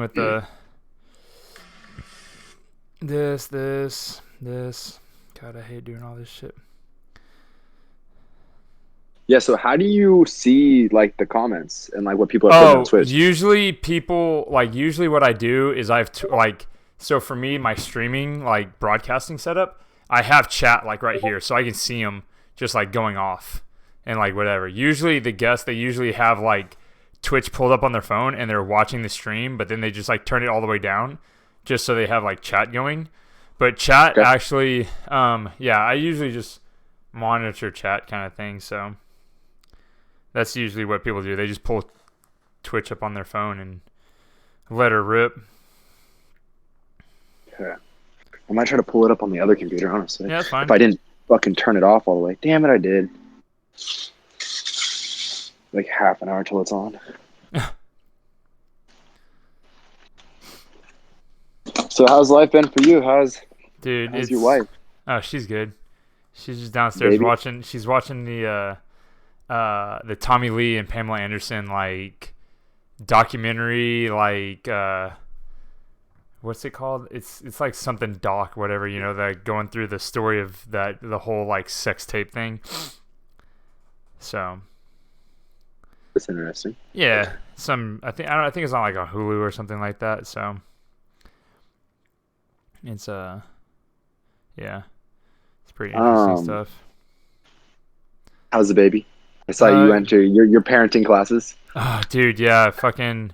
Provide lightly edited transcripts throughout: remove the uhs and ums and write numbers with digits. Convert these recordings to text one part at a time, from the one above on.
with the this. God, I hate doing all this shit. Yeah, so how do you see like the comments and like what people are putting on Twitch? Usually what I do is so for me, my streaming like broadcasting setup, I have chat like right here, so I can see them just like going off and like whatever. Usually the guests, they usually have like Twitch pulled up on their phone and they're watching the stream, but then they just like turn it all the way down just so they have like chat going. But chat actually, I usually just monitor chat kind of thing, so that's usually what people do. They just pull Twitch up on their phone and let her rip. Yeah. I might try to pull it up on the other computer, honestly. Yeah, that's fine. If I didn't fucking turn it off all the way. Damn it, I did. Like half an hour till it's on. So how's life been for you? How's your wife? Oh, she's good. She's just downstairs watching. She's watching the Tommy Lee and Pamela Anderson like documentary, like what's it called? It's like something doc, whatever, you know, that going through the story of the whole like sex tape thing. So that's interesting. Yeah, I think it's on like a Hulu or something like that. So it's it's pretty interesting stuff. How's the baby? I saw you enter your parenting classes. Oh, dude, yeah, fucking,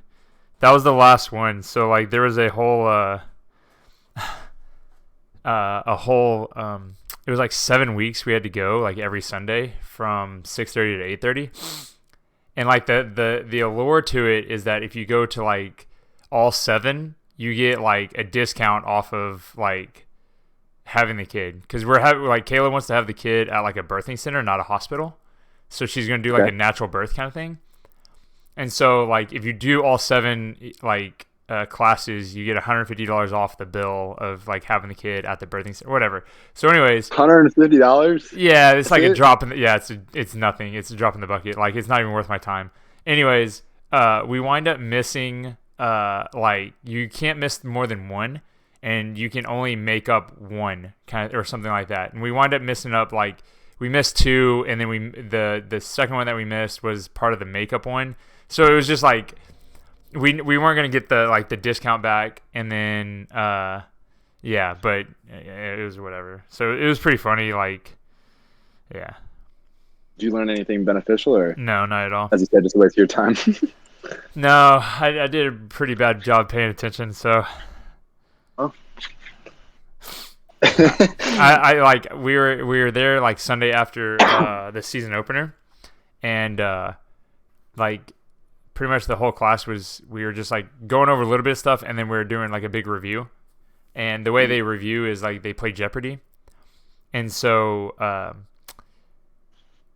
that was the last one. So like, there was a whole, it was like 7 weeks we had to go like every Sunday from 6:30 to 8:30, and like the allure to it is that if you go to like all 7, you get like a discount off of like having the kid, because Kayla wants to have the kid at like a birthing center, not a hospital. So she's going to do like a natural birth kind of thing. And so like if you do all 7 like classes, you get $150 off the bill of like having the kid at the birthing center, whatever. So anyways, $150? Yeah, it's like a drop in the, it's nothing. It's a drop in the bucket. Like it's not even worth my time. Anyways, we wind up missing like you can't miss more than 1, and you can only make up 1 kind of or something like that. And we wind up missing up like we missed 2, and then the second one that we missed was part of the makeup one. So it was just like we weren't gonna get the discount back, and then but it was whatever. So it was pretty funny. Like, yeah. Did you learn anything beneficial, or no, not at all? As you said, just a waste of your time. No, I did a pretty bad job paying attention. So. Oh. I like we were there like Sunday after the season opener, and like pretty much the whole class we were just like going over a little bit of stuff, and then we were doing like a big review. And the way they review is like they play Jeopardy, and so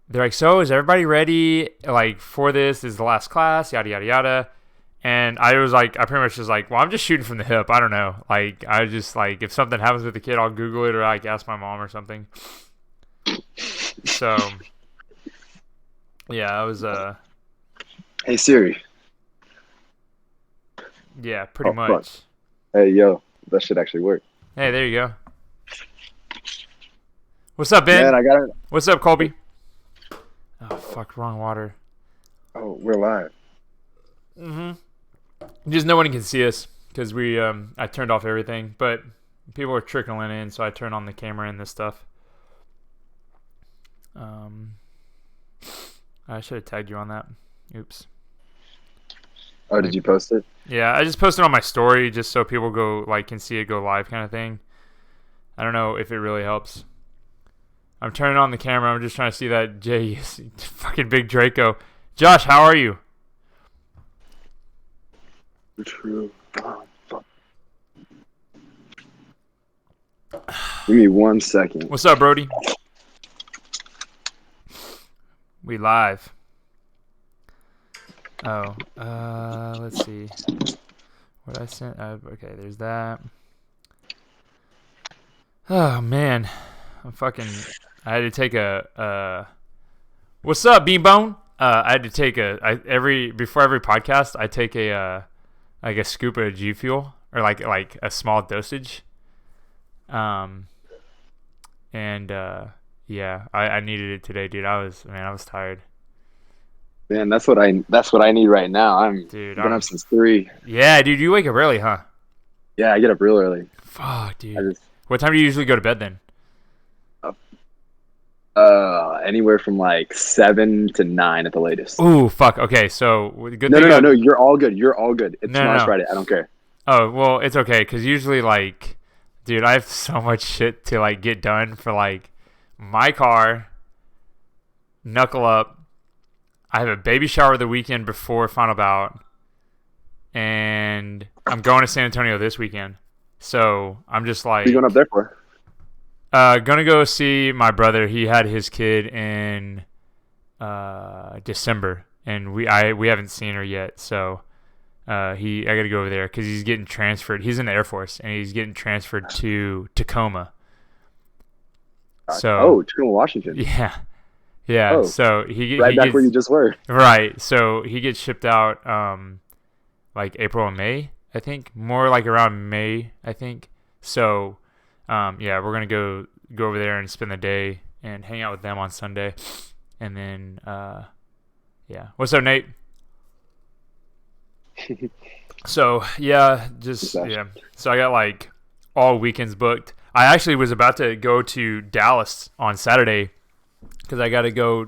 they're like, so is everybody ready like for this? This is the last class, yada yada yada. And I pretty much was like, well, I'm just shooting from the hip. I don't know. Like, I just, like, if something happens with the kid, I'll Google it or, like, ask my mom or something. So, yeah, I was, Hey, Siri. Yeah, pretty much. Fuck. Hey, yo, that should actually work. Hey, there you go. What's up, Ben? Man, I got it. What's up, Colby? Oh, fuck, wrong water. Oh, we're live. Mm-hmm. Just no one can see us because I turned off everything, but people are trickling in, so I turned on the camera and this stuff. I should have tagged you on that. Oops. Oh, did you post it? Yeah, I just posted on my story just so people can see it go live kind of thing. I don't know if it really helps. I'm turning on the camera. I'm just trying to see that fucking big Draco. Josh, how are you? True. Oh, fuck. Give me 1 second. What's up, Brody? We live. Oh, let's see. What I sent? Okay, there's that. Oh man, I had to take What's up, Beanbone? I had to take before every podcast, I take a like a scoop of G Fuel, or like a small dosage. And yeah, I needed it today, dude. I was tired. Man, that's what I need right now. Dude, I've been up since 3. yeah, dude, you wake up early, huh? Yeah, I get up real early. Fuck, I dude. just What time do you usually go to bed then? anywhere from like 7 to 9 at the latest. Ooh, fuck. Okay, so good No, thing no, no, no. You're all good. You're all good. It's No, no, tomorrow's no. Friday. I don't care. Oh, well, it's okay because usually, like, dude, I have so much shit to like get done for like my car, knuckle up. I have a baby shower the weekend before final bout, and I'm going to San Antonio this weekend. So I'm just like, What are you going up there for? gonna go see my brother. He had his kid in December, and we haven't seen her yet. So I got to go over there because he's getting transferred. He's in the Air Force, and he's getting transferred to Tacoma. So Tacoma, Washington. yeah, yeah. Oh, So he right he back gets, where you just were. right. So he gets shipped out like April and May, I think, more like around May, I think. So yeah, we're gonna go over there and spend the day and hang out with them on Sunday, and then yeah. What's up, Nate? So yeah, yeah. So I got like all weekends booked. I actually was about to go to Dallas on Saturday because I got to go.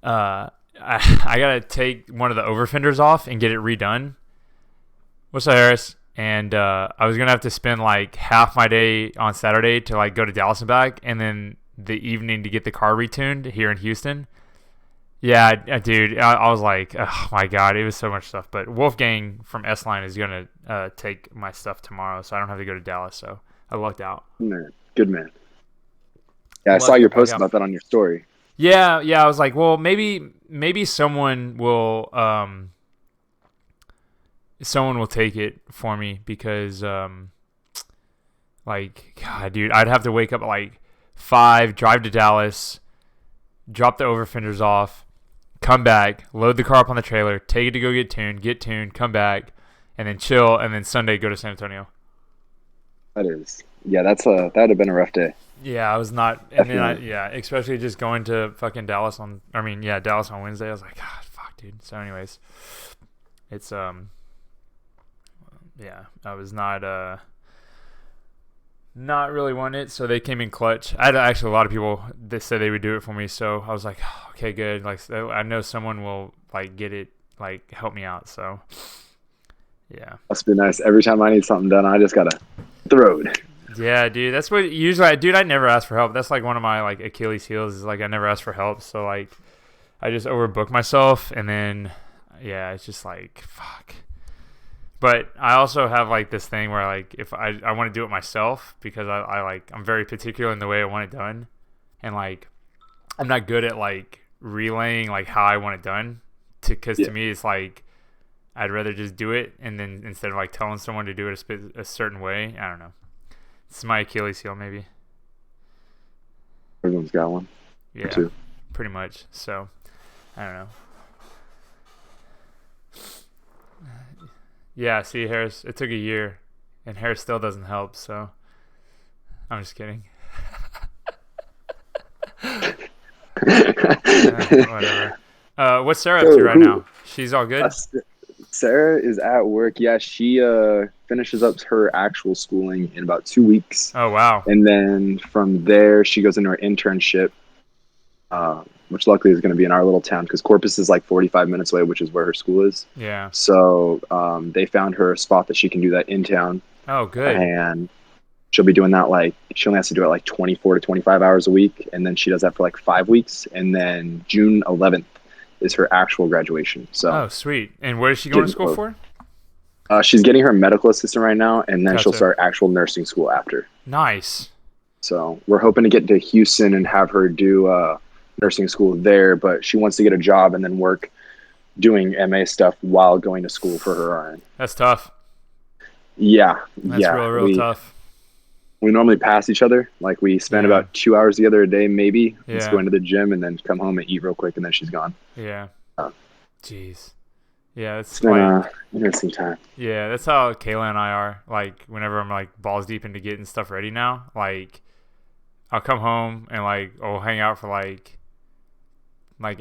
I got to take one of the over fenders off and get it redone. What's up, Harris? And I was gonna have to spend like half my day on Saturday to like go to Dallas and back, and then the evening to get the car retuned here in Houston. Yeah, dude, I was like, oh my god, it was so much stuff. But Wolfgang from S-Line is gonna take my stuff tomorrow, so I don't have to go to Dallas. So I lucked out. Man, good man. Yeah, I saw your post about that on your story. Yeah, I was like, well, maybe someone will take it for me because like, God, dude, I'd have to wake up at like 5, drive to Dallas, drop the over fenders off, come back, load the car up on the trailer, take it to go get tuned, come back, and then chill, and then Sunday go to San Antonio. Yeah, that would have been a rough day. Yeah, I was not, and then especially just going to fucking Dallas on Wednesday. I was like, God, fuck, dude. So, anyways, it's yeah, I was not really wanting it, so they came in clutch. I had actually a lot of people that said they would do it for me, so I was like, oh, okay, good. Like, I know someone will like get it, like help me out. So, yeah, must be nice. Every time I need something done, I just gotta hit the road. Yeah, dude, that's what usually I never ask for help. That's like one of my like Achilles heels is like I never ask for help. So like I just overbook myself, and then yeah, it's just like fuck. But I also have like this thing where like if I want to do it myself because I'm very particular in the way I want it done, and like I'm not good at like relaying like how I want it done because to me it's like I'd rather just do it, and then instead of like telling someone to do it a certain way, I don't know. It's my Achilles heel, maybe. Everyone's got one. Yeah, two. Pretty much. So, I don't know. Yeah, see, Harris, it took a year, and Harris still doesn't help, so I'm just kidding. Whatever. What's Sarah up to right now? She's all good? Sarah is at work. Yeah, she finishes up her actual schooling in about 2 weeks. Oh, wow. And then from there, she goes into her internship, which luckily is going to be in our little town because Corpus is like 45 minutes away, which is where her school is. Yeah. So they found her a spot that she can do that in town. Oh, good. And she'll be doing that she only has to do it like 24 to 25 hours a week. And then she does that for like 5 weeks. And then June 11th is her actual graduation. So oh, sweet. And where is she going to school for? She's getting her medical assistant right now, and then she'll start actual nursing school after. Nice. So we're hoping to get to Houston and have her do nursing school there, but she wants to get a job and then work doing MA stuff while going to school for her RN. That's tough. Yeah. That's real tough. We normally pass each other. Like we spend about 2 hours together a day, maybe. Just going to the gym and then come home and eat real quick, and then she's gone. Yeah. Jeez. Yeah, It's it's been like a interesting time. yeah, that's how Kayla and I are. Like whenever I'm like balls deep into getting stuff ready now, like I'll come home and like I'll hang out for like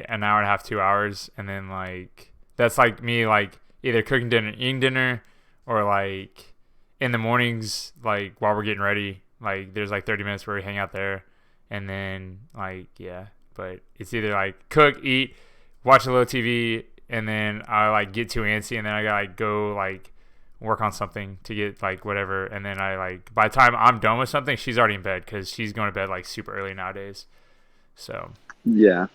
an hour and a half, 2 hours, and then like that's like me like either cooking dinner, eating dinner, or like in the mornings like while we're getting ready, like there's like 30 minutes where we hang out there, and then like yeah, but it's either like cook, eat, watch a little TV, and then I like get too antsy, and then I gotta like go like work on something to get like whatever, and then I like by the time I'm done with something, she's already in bed because she's going to bed like super early nowadays. So Yeah.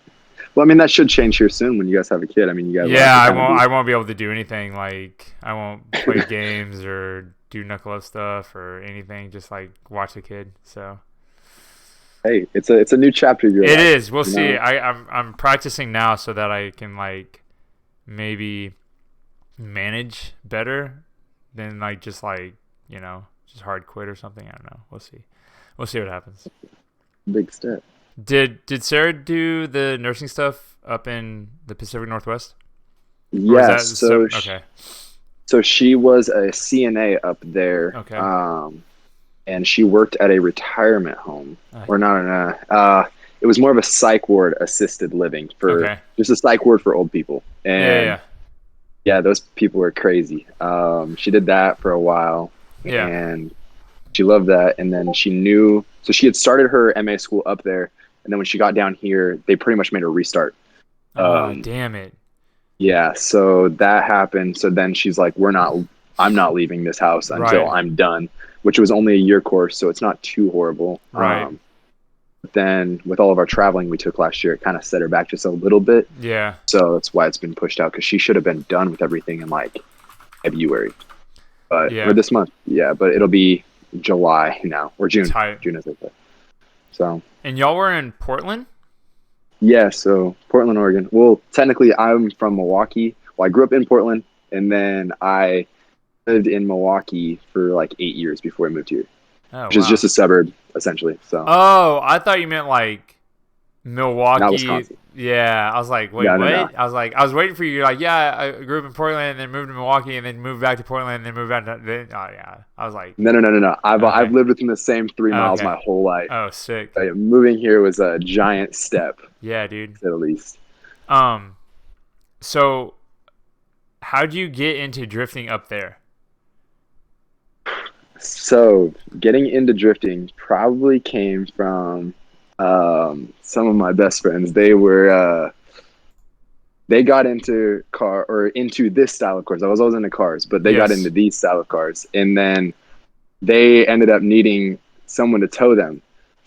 Well, I mean, that should change here soon when you guys have a kid. I mean, you guys will have yeah, to I kind of won't. be. I won't be able to do anything. Like I won't play games or do knuckle up stuff or anything. Just like watch a kid. So Hey, it's a new chapter of your it life. is. We'll You see. know. I'm practicing now so that I can like maybe manage better than like just like just hard quit or something. I don't know. We'll see. We'll see what happens. Big step. Did Sarah do the nursing stuff up in the Pacific Northwest? Or was Yeah. that okay? So she was a CNA up there. Okay. And she worked at a retirement home, Uh, or not it was more of a psych ward assisted living for okay. just a psych ward for old people. Yeah, And yeah, yeah, those people were crazy. She did that for a while, yeah. and she loved that. And then so she had started her MA school up there, and then when she got down here, they pretty much made her restart. Oh, Um, damn it. yeah, so that happened. So then she's like, I'm not leaving this house until Right, I'm done, which was only a year course, so it's not too horrible. right. But then with all of our traveling we took last year, it kind of set her back just a little bit. Yeah, So that's why it's been pushed out, because she should have been done with everything in like February, or yeah. this month. Yeah, but it'll be July now, or June. Tight. June is it? So And y'all were in Portland? yeah, so Portland, Oregon. Well, technically I'm from Milwaukee. Well, I grew up in Portland, and then I lived in Milwaukee for like 8 years before I moved here, Oh, which is wow. just a suburb essentially. So Oh, I thought you meant like not Milwaukee. Wisconsin. Yeah, I was like, wait, No, what? no, no. I was waiting for you. You're like, yeah, I grew up in Portland and then moved to Milwaukee and then moved back to Portland and then moved back to. Oh, yeah. I was like, No, no, no, no, no. I've okay, lived within the same 3 miles okay. my whole life. Oh, sick. Moving here was a giant step, to Yeah, dude. say the least. Um, so how'd you get into drifting up there? So getting into drifting probably came from some of my best friends. They got into this style of cars. I was always into cars, but they got Yes. into these style of cars, and then they ended up needing someone to tow them.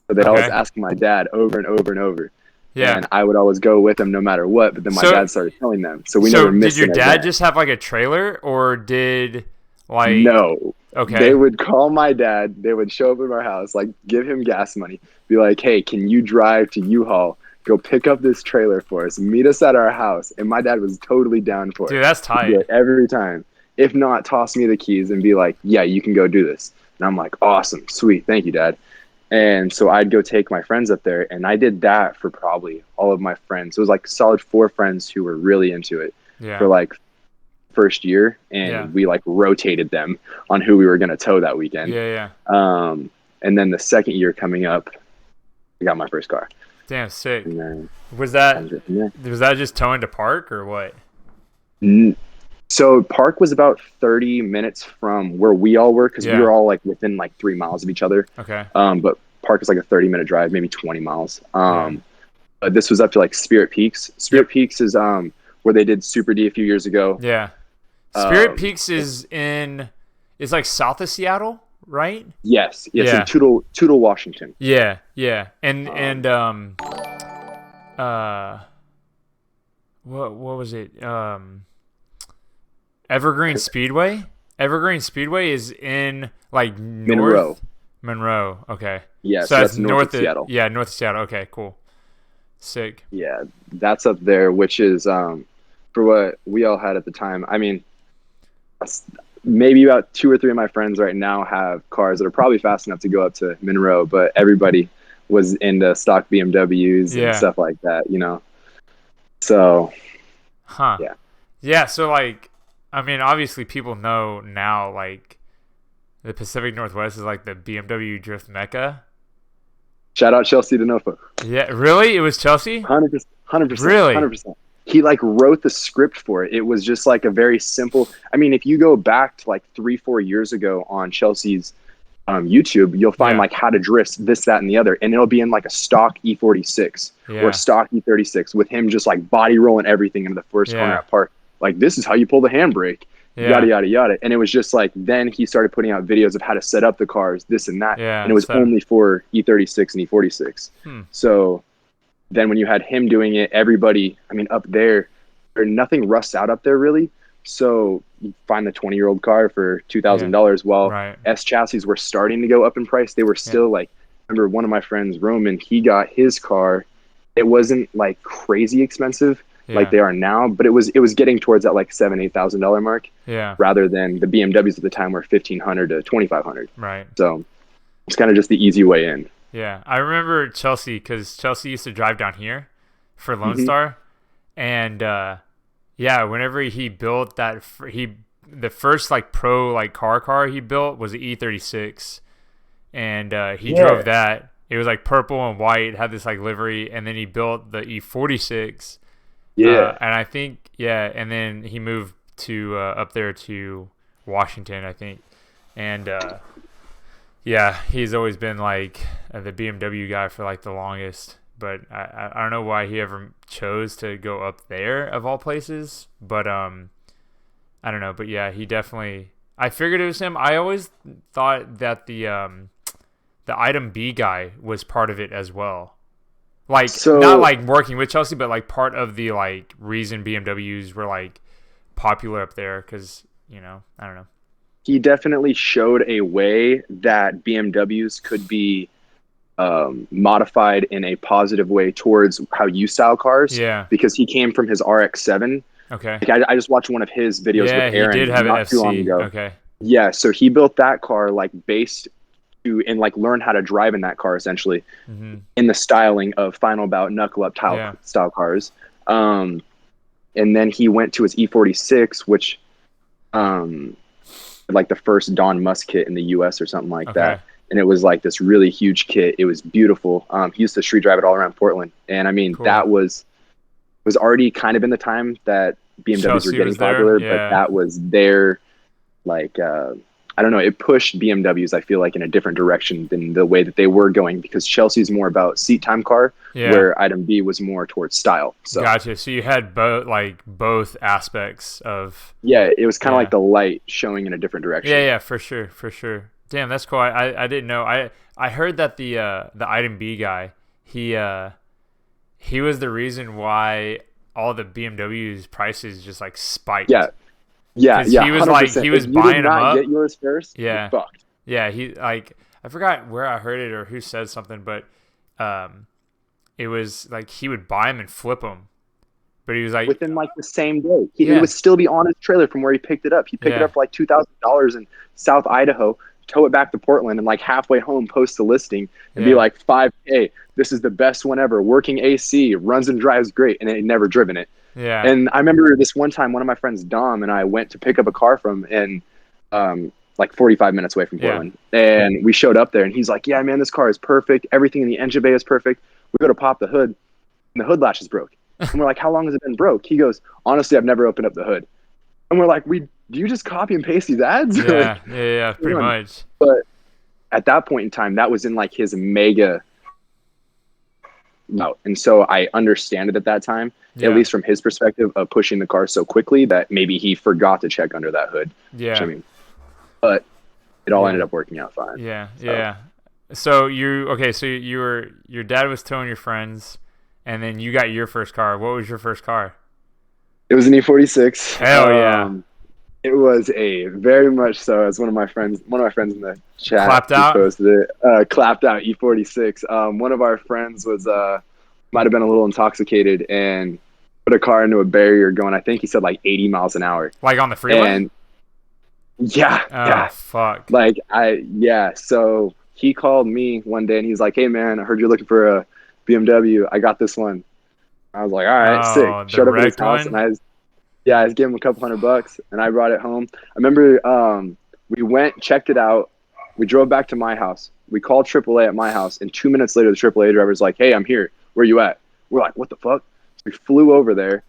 So they'd always Okay. ask my dad over and over and over. Yeah. And I would always go with them no matter what. But then my So dad started telling them. So we So never did missed your an dad event. just have like a trailer or did like No. They okay. would call my dad. They would show up at our house, like give him gas money, be like, hey, can you drive to U-Haul? Go pick up this trailer for us. Meet us at our house. And my dad was totally down for Dude, it. that's He'd be tight. like, every time. If not, toss me the keys and be like, yeah, you can go do this. And I'm like, awesome, sweet, thank you, Dad. And so I'd go take my friends up there, and I did that for probably all of my friends. It was like solid 4 friends who were really into it for Yeah. like first year, Yeah. and we like rotated them on who we were going to tow that weekend. Yeah, yeah. And then the second year coming up, I got my first car. Damn, sick. And then Was that yeah. was that just towing to park or what? So Park was about 30 minutes from where we all were, because we Yeah. were all like within like 3 miles of each other. Okay. But Park is like a 30-minute drive, maybe 20 miles. Yeah. But this was up to like Spirit Peaks. Spirit Peaks is where they did Super D a few years ago. Yeah. Spirit Um, Peaks is like south of Seattle, right? yes, Yeah. in Toutle, Washington. Yeah, yeah. And what was it? Evergreen Speedway? Evergreen Speedway is in like Monroe. Monroe. Okay. Yeah, So so that's north of Seattle. Yeah, north of Seattle. Okay, cool. Sick. Yeah, that's up there, which is for what we all had at the time. I mean, maybe about 2 or 3 of my friends right now have cars that are probably fast enough to go up to Monroe, but everybody was into stock BMWs and Yeah. stuff like that, you know. So Huh. yeah. Yeah, so like, I mean, obviously people know now like the Pacific Northwest is like the BMW drift mecca. Shout out Chelsea DeNofa. Yeah, really? It was Chelsea? 100%, 100%, Really? 100%. He like wrote the script for it. It was just like a very simple. I mean, if you go back to like 3, 4 years ago on Chelsea's YouTube, you'll find Yeah. like how to drift this, that, and the other, and it'll be in like a stock E46 or a Yeah. stock E36 with him just like body rolling everything into the first corner Yeah. at park. Like this is how you pull the handbrake, yada Yeah. yada yada. And it was just like then he started putting out videos of how to set up the cars, this and that, and Yeah. it was So, only for E36 and E46. hmm. So then when you had him doing it, everybody, I mean, up there nothing rusts out up there really. So you find the 20-year-old car for Yeah. $2,000. While Right. S chassis were starting to go up in price, they were Yeah. still like, I remember one of my friends, Roman, he got his car. It wasn't like crazy expensive like Yeah. they are now, but it was getting towards that like $7,000-8,000 mark Yeah. rather than the BMWs at the time were 1,500 to 2,500. Right. So it's kind of just the easy way in. Yeah. I remember Chelsea because Chelsea used to drive down here for Lone Hmm. Star. And yeah, whenever he built that, the first like pro like car he built was the E36, and he Yeah. drove that. It was like purple and white, had this like livery, and then he built the E46, Yeah. and I think yeah, and then he moved to up there to Washington, I think, and yeah, he's always been like the BMW guy for like the longest. But I don't know why he ever chose to go up there of all places. But I don't know. But yeah, he definitely. I figured it was him. I always thought that the item B guy was part of it as well. Like not So like working with Chelsea, but like part of the like reason BMWs were like popular up there because I don't know. he definitely showed a way that BMWs could be modified in a positive way towards how you style cars Yeah. because he came from his RX-7. Okay. Like I just watched one of his videos with Yeah, he did Aaron have an not too long FC. ago. Okay. Yeah, so he built that car like based to and like learn how to drive in that car essentially Mm-hmm. in the styling of final bout knuckle up Yeah. style cars. And then he went to his E46, which um like the first Don Musk kit in the US or something like Okay. that. And it was like this really huge kit. It was beautiful. He used to street drive it all around Portland. And I mean, Cool. that was already kind of in the time that BMWs were Chelsea getting was there. popular, Yeah. but that was their like I don't know, it pushed BMWs, I feel like, in a different direction than the way that they were going because Chelsea's more about seat time car, Yeah. where Item B was more towards style. So Gotcha. So you had both aspects of. yeah, it was kind of Yeah. like the light showing in a different direction. Yeah, yeah, for sure, for sure. Damn, that's cool. I didn't know. I heard that the item B guy, he was the reason why all the BMW's prices just like spiked. Yeah. Yeah, 'Cause yeah. he was like 100%. he was If you buying did them not up. get yours first, Yeah. you're fucked. Yeah, he like I forgot where I heard it or who said something, but it was like he would buy them and flip them, but he was like, Within like the same day. He Yeah. would still be on his trailer from where he picked it up. He picked it Yeah. up for like $2,000 in South Idaho, tow it back to Portland, and like halfway home post the listing and be Yeah. like 5K. This is the best one ever. Working AC, runs and drives great, and it never driven it. yeah, And I remember this one time, one of my friends, Dom, and I went to pick up a car from and like 45 minutes away from Yeah. Portland. And we showed up there, and he's like, "Yeah, man, this car is perfect. Everything in the engine bay is perfect." We go to pop the hood, and the hood latch is broke. And we're like, "How long has it been broke?" He goes, "Honestly, I've never opened up the hood." And we're like, "Do you just copy and paste these ads?" yeah, yeah, pretty on. much. But at that point in time, that was in like his mega route. And so I understand it at that time, Yeah. at least from his perspective of pushing the car so quickly that maybe he forgot to check under that hood. Yeah. I mean, but it all Yeah. ended up working out fine. Yeah, yeah. So your dad was towing your friends, and then you got your first car. What was your first car? It was an E46. Hell yeah. It was a very much so, as one of my friends in the chat Clapped who out? posted it, clapped out E46. One of our friends was might have been a little intoxicated and put a car into a barrier going, I think he said like 80 miles an hour. Like on the freeway? And yeah, Oh yeah. fuck. So he called me one day and he's like, "Hey man, I heard you're looking for a BMW. I got this one." I was like, "All right, Oh, sick." the Showed up at his wrecked house one? and Yeah, I gave him a couple $100 and I brought it home. I remember we went, checked it out. We drove back to my house. We called AAA at my house, and 2 minutes later, the AAA driver's like, "Hey, I'm here. Where you at?" We're like, "What the fuck?" So we flew over there,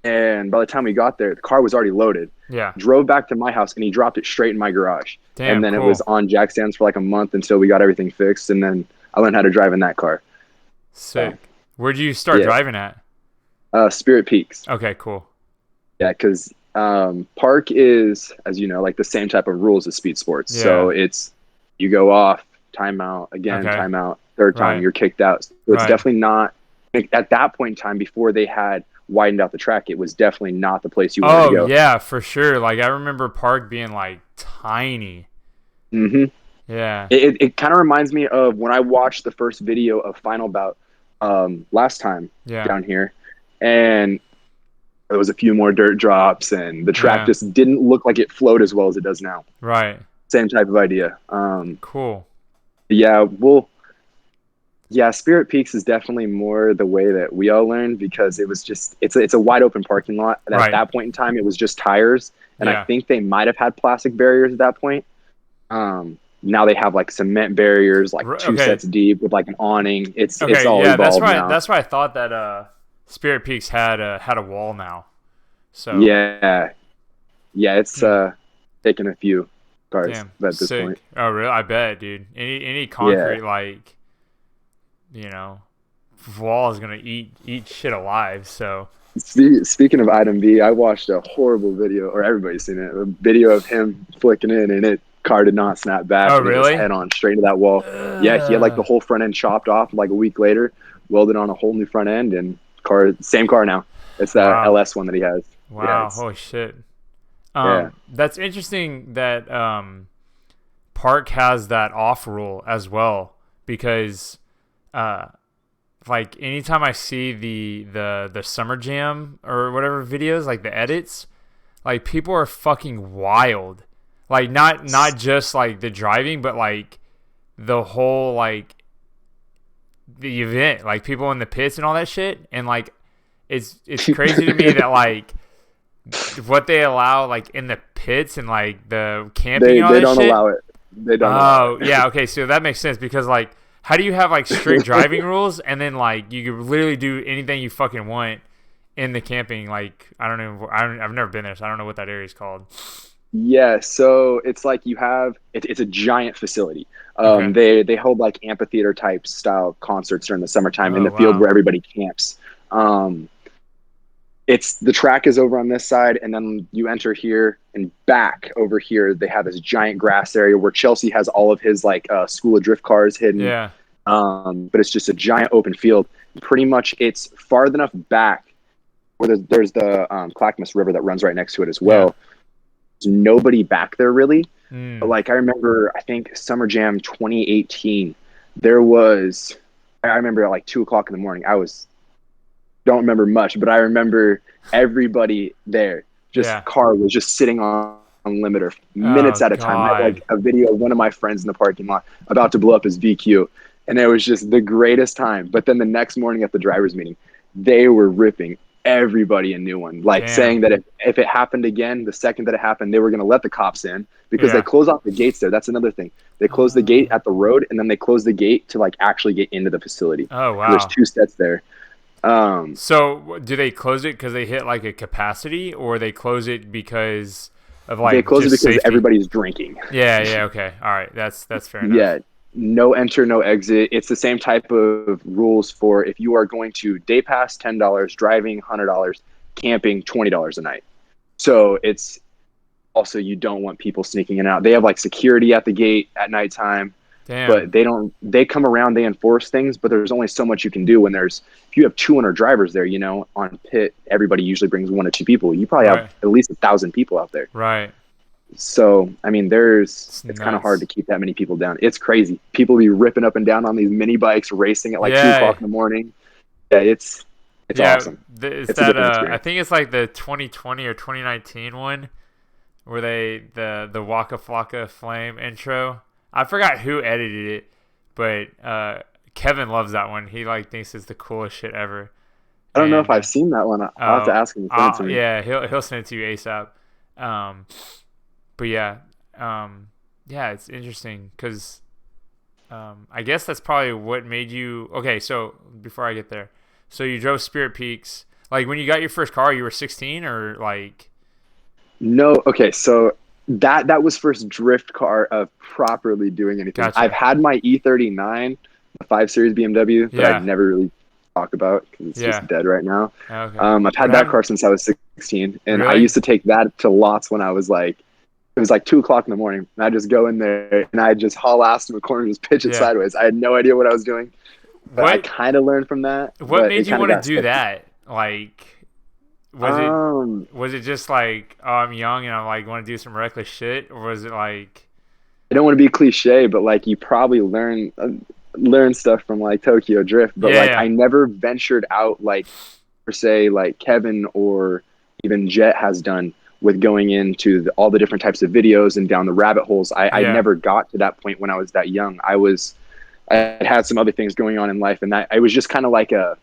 and by the time we got there, the car was already loaded. Yeah. Drove back to my house, and he dropped it straight in my garage. And Damn, then it was cool. on jack stands for like a month until we got everything fixed, and then I learned how to drive in that car. So Sick. Where'd you start yeah, driving at? Spirit Peaks. Okay, cool. Yeah, because park is, as you know, like the same type of rules as speed sports. So Yeah. it's you go off, timeout, again, Okay. timeout, third time, Right. you're kicked out. So it's Right. definitely not like, at that point in time before they had widened out the track. It was definitely not the place you wanted to Oh go. yeah, for sure. Like I remember Park being like tiny. hmm Yeah. It kind of reminds me of when I watched the first video of Final Bout last time Yeah. down here, and there was a few more dirt drops, and the track Yeah. just didn't look like it flowed as well as it does now. Right. Same type of idea. Cool. Yeah, well, yeah, Spirit Peaks is definitely more the way that we all learned because it was just it's a wide open parking lot, and at Right. that point in time, it was just tires, and I Yeah. think they might have had plastic barriers at that point. Now they have like cement barriers, like two Okay. sets deep with like an awning. It's Okay. all Yeah. That's evolved why. now. That's why I thought that Spirit Peaks had a wall now. So Yeah, yeah, it's hmm, taking a few cars damn at this point. sick. Oh really? I bet, dude. Any Yeah. concrete like you know wall is gonna eat shit alive. So Speaking of Item B, I watched a horrible video, or everybody's seen it, a video of him flicking in, and it car did not snap back, oh and it was really? head on straight into that wall. Yeah, he had like the Ugh. whole front end chopped off. Like a week later, welded on a whole new front end, and car same car now. It's that Wow. LS one that he has. Yeah, Wow. it's Holy shit. yeah. That's interesting that Park has that off rule as well because uh like anytime I see the summer jam or whatever videos like the edits, like people are fucking wild. Like not just like the driving but like the whole like the event, like people in the pits and all that shit and like it's crazy to me that like what they allow like in the pits and like the camping and all They that don't shit. allow it. They don't allow Oh, it. yeah, okay, so that makes sense because like how do you have like strict driving rules and then like you could literally do anything you fucking want in the camping like I've never been there so I don't know what that area is called. Yeah, so it's like you have it's a giant facility. Okay. They hold like amphitheater type style concerts during the summertime in Oh, the field wow. where everybody camps. Um, it's the track is over on this side, and then you enter here and back over here. They have this giant grass area where Chelsea has all of his like school of drift cars hidden. Yeah. But it's just a giant open field. Pretty much, it's far enough back where there's the Clackamas River that runs right next to it as Yeah. well. There's nobody back there really. But Mm. like I remember, I think Summer Jam 2018, there was. I remember at like 2 o'clock in the morning. I was don't remember much, but I remember everybody there. Just Yeah. car was just sitting on limiter minutes Oh at a time. I had god. like a video of one of my friends in the parking lot about to blow up his VQ, and it was just the greatest time. But then the next morning at the drivers' meeting, they were ripping everybody a new one, like Damn. saying that if it happened again, the second that it happened, they were going to let the cops in because they Yeah. close off the gates there. That's another thing. They close the gate Uh, at the road, and then they close the gate to like actually get into the facility. oh So there's wow. two sets there. Um, So do they close it because they hit like a capacity or they close it because of they like close it just because safety? everybody's drinking. Yeah, yeah, okay. All right. That's fair enough. Yeah, no enter, no exit. It's the same type of rules for if you are going to day pass $10, driving $100, camping $20 a night. So it's also you don't want people sneaking in and out. They have like security at the gate at nighttime, but Damn. they don't. They come around, they enforce things, but there's only so much you can do when there's if you have 200 drivers there. You know, on pit, everybody usually brings 1 or 2 people. You probably have Right. at least 1,000 people out there. Right. So, I mean, It's it's kind of hard nuts. to keep that many people down. It's crazy. People be ripping up and down on these mini bikes, racing at like 2 o'clock Yeah. in the morning. Yeah, it's Yeah, awesome. it's It's a that different I experience. think it's like the 2020 or 2019 one where they the Waka Flocka Flame intro. I forgot who edited it, but Kevin loves that one. He like thinks it's the coolest shit ever. I don't know if And I've seen that one. I'll have to ask him to send it to me. yeah, he'll send it to you ASAP. Um, but yeah, yeah, it's interesting because I guess that's probably what made you. Okay, so before I get there, so you drove Spirit Peaks. Like when you got your first car, you were 16 or like? No, okay, so that was first drift car of properly doing anything. I've Gotcha. had my E39, the 5 Series BMW that I'd Yeah. never really talk about because it's Yeah. just dead right now. Okay. I've What had that happened? car since I was 16, and I Really? used to take that to lots when I was like, it was like 2 o'clock in the morning, and I just go in there and I just haul ass in the corner and just pitch it Yeah. sideways. I had no idea what I was doing, but I What kind of learned from that, What but made it you kind of want to got do stuck. that? Like, was it Um, was it just like, oh, I'm young and I like want to do some reckless shit, or was it like, I don't want to be cliche, but like you probably learn stuff from like Tokyo Drift, but yeah, like yeah, I never ventured out like per se like Kevin or even Jet has done with going into all the different types of videos and down the rabbit holes. I yeah, never got to that point when I was that young. I had some other things going on in life, and that I was just kind of like a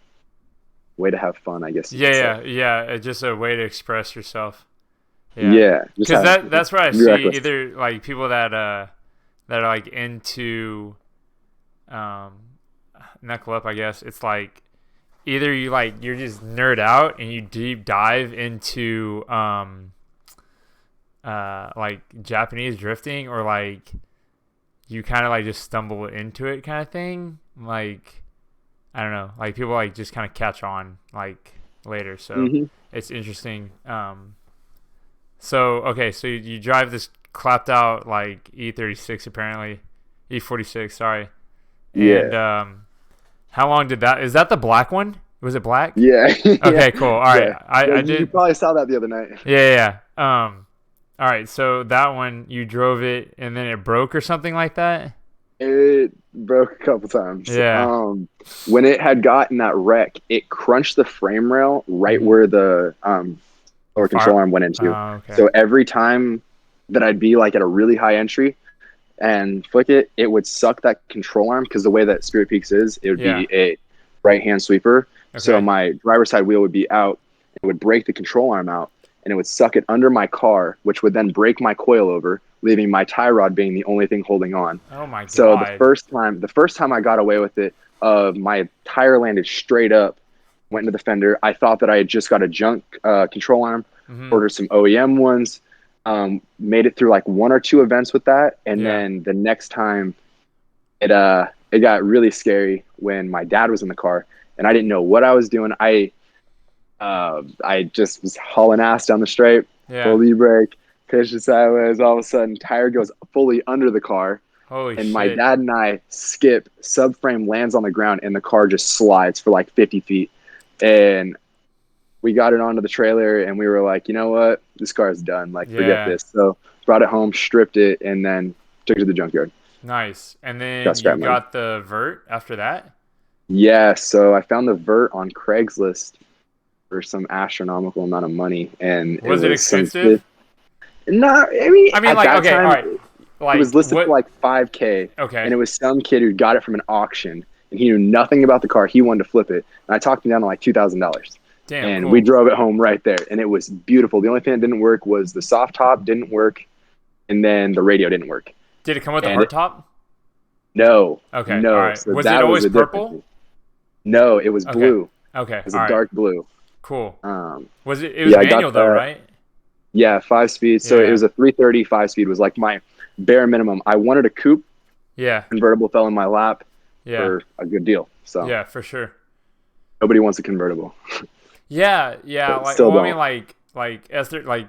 way to have fun, I guess you yeah, could say. yeah, yeah? It's just a way to express yourself. Yeah, Yeah, just because have that's what I be see. reckless. Either like people that are like into um knuckle up. I guess it's like either you're just nerd out and you deep dive into like Japanese drifting, or like you kind of like just stumble into it kind of thing. Like I don't know, like people like just kind of catch on like later. So Hmm. it's interesting. So okay, so you drive this clapped out like E36 apparently, E46. Sorry. And Yeah, how long did that? Is that the black one? Was it black? yeah, yeah, Okay, cool. All right, yeah. I You did. probably saw that the other night. Yeah, yeah, yeah. All right. So that one you drove it and then it broke or something like that. It broke a couple times. Yeah. When it had gotten that wreck, it crunched the frame rail right Mm-hmm. where the lower control Fire. arm went into. Oh, okay. So every time that I'd be like at a really high entry and flick it, it would suck that control arm because the way that Spirit Peaks is, it would Yeah. be a right hand sweeper. So Okay. my driver's side wheel would be out. It would break the control arm out and it would suck it under my car, which would then break my coil over, leaving my tie rod being the only thing holding on. Oh my So God. the first time I got away with it, my tire landed straight up, went into the fender. I thought that I had just got a junk control arm, Mm-hmm. ordered some OEM ones, made it through like one or two events with that, and Yeah. then the next time, it got really scary when my dad was in the car and I didn't know what I was doing. I just was hauling ass down the straight, Yeah. fully brake, pitched it sideways. All of a sudden, tire goes fully under the car, Holy and my shit. dad and I skip. Subframe lands on the ground, and the car just slides for like 50 feet. And we got it onto the trailer, and we were like, you know what, this car is done. Like, forget Yeah. this. So brought it home, stripped it, and then took it to the junkyard. Nice. And Got then you scrap money. got the vert after that. Yeah, so I found the vert on Craigslist for some astronomical amount of money, and it Was it was some kid. expensive? No, I mean I mean, at like, that okay, all time right. it was Like, listed for what? like 5K, Okay. and it was some kid who got it from an auction, and he knew nothing about the car. He wanted to flip it, and I talked him down to like $2,000, Damn, and we cool. drove it home right there, and it was beautiful. The only thing that didn't work was the soft top didn't work, and then the radio didn't work. Did it come with a And hard top? no, Okay, all no, right. so Was it that was always the difference. purple? No, it was Okay, blue. okay, It was all a right, dark blue. cool. Um, Was it? It was yeah, I manual got though, that. right? Yeah, 5 speed. So it Yeah, was a 330 5 speed was like my bare minimum. I wanted a coupe. yeah, Convertible fell in my lap yeah, for a good deal. So yeah, for sure. nobody wants a convertible, Yeah, yeah. but Like, still well, I mean, don't. like S like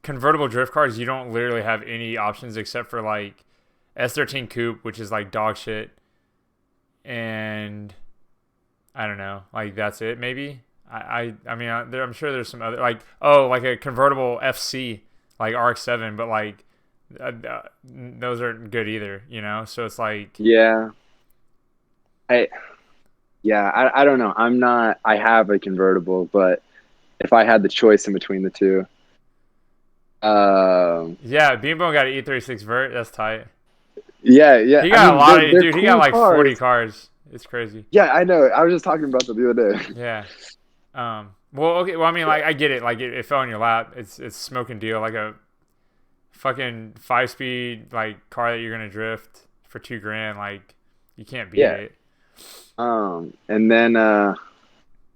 convertible drift cars, you don't literally have any options except for like S13 coupe, which is like dog shit, and I don't know, like that's it maybe. I mean, I'm sure there's some other like like a convertible FC like RX-7, but like those aren't good either, you know. So it's like Yeah, I I don't know. I'm not. I have a convertible, but if I had the choice in between the two, um, yeah, Beanbone got an E36 vert. That's tight. yeah, yeah. He I got a mean, lot of they're dude. He got cool like 40 cars. cars. It's crazy. Yeah, I know. I was just talking about them the other day. Yeah. Well, okay. Well, I mean, like, I get it. Like, it fell in your lap. It's smoking deal. Like a fucking 5-speed like car that you're gonna drift for 2 grand. Like, you can't beat Yeah. it. And then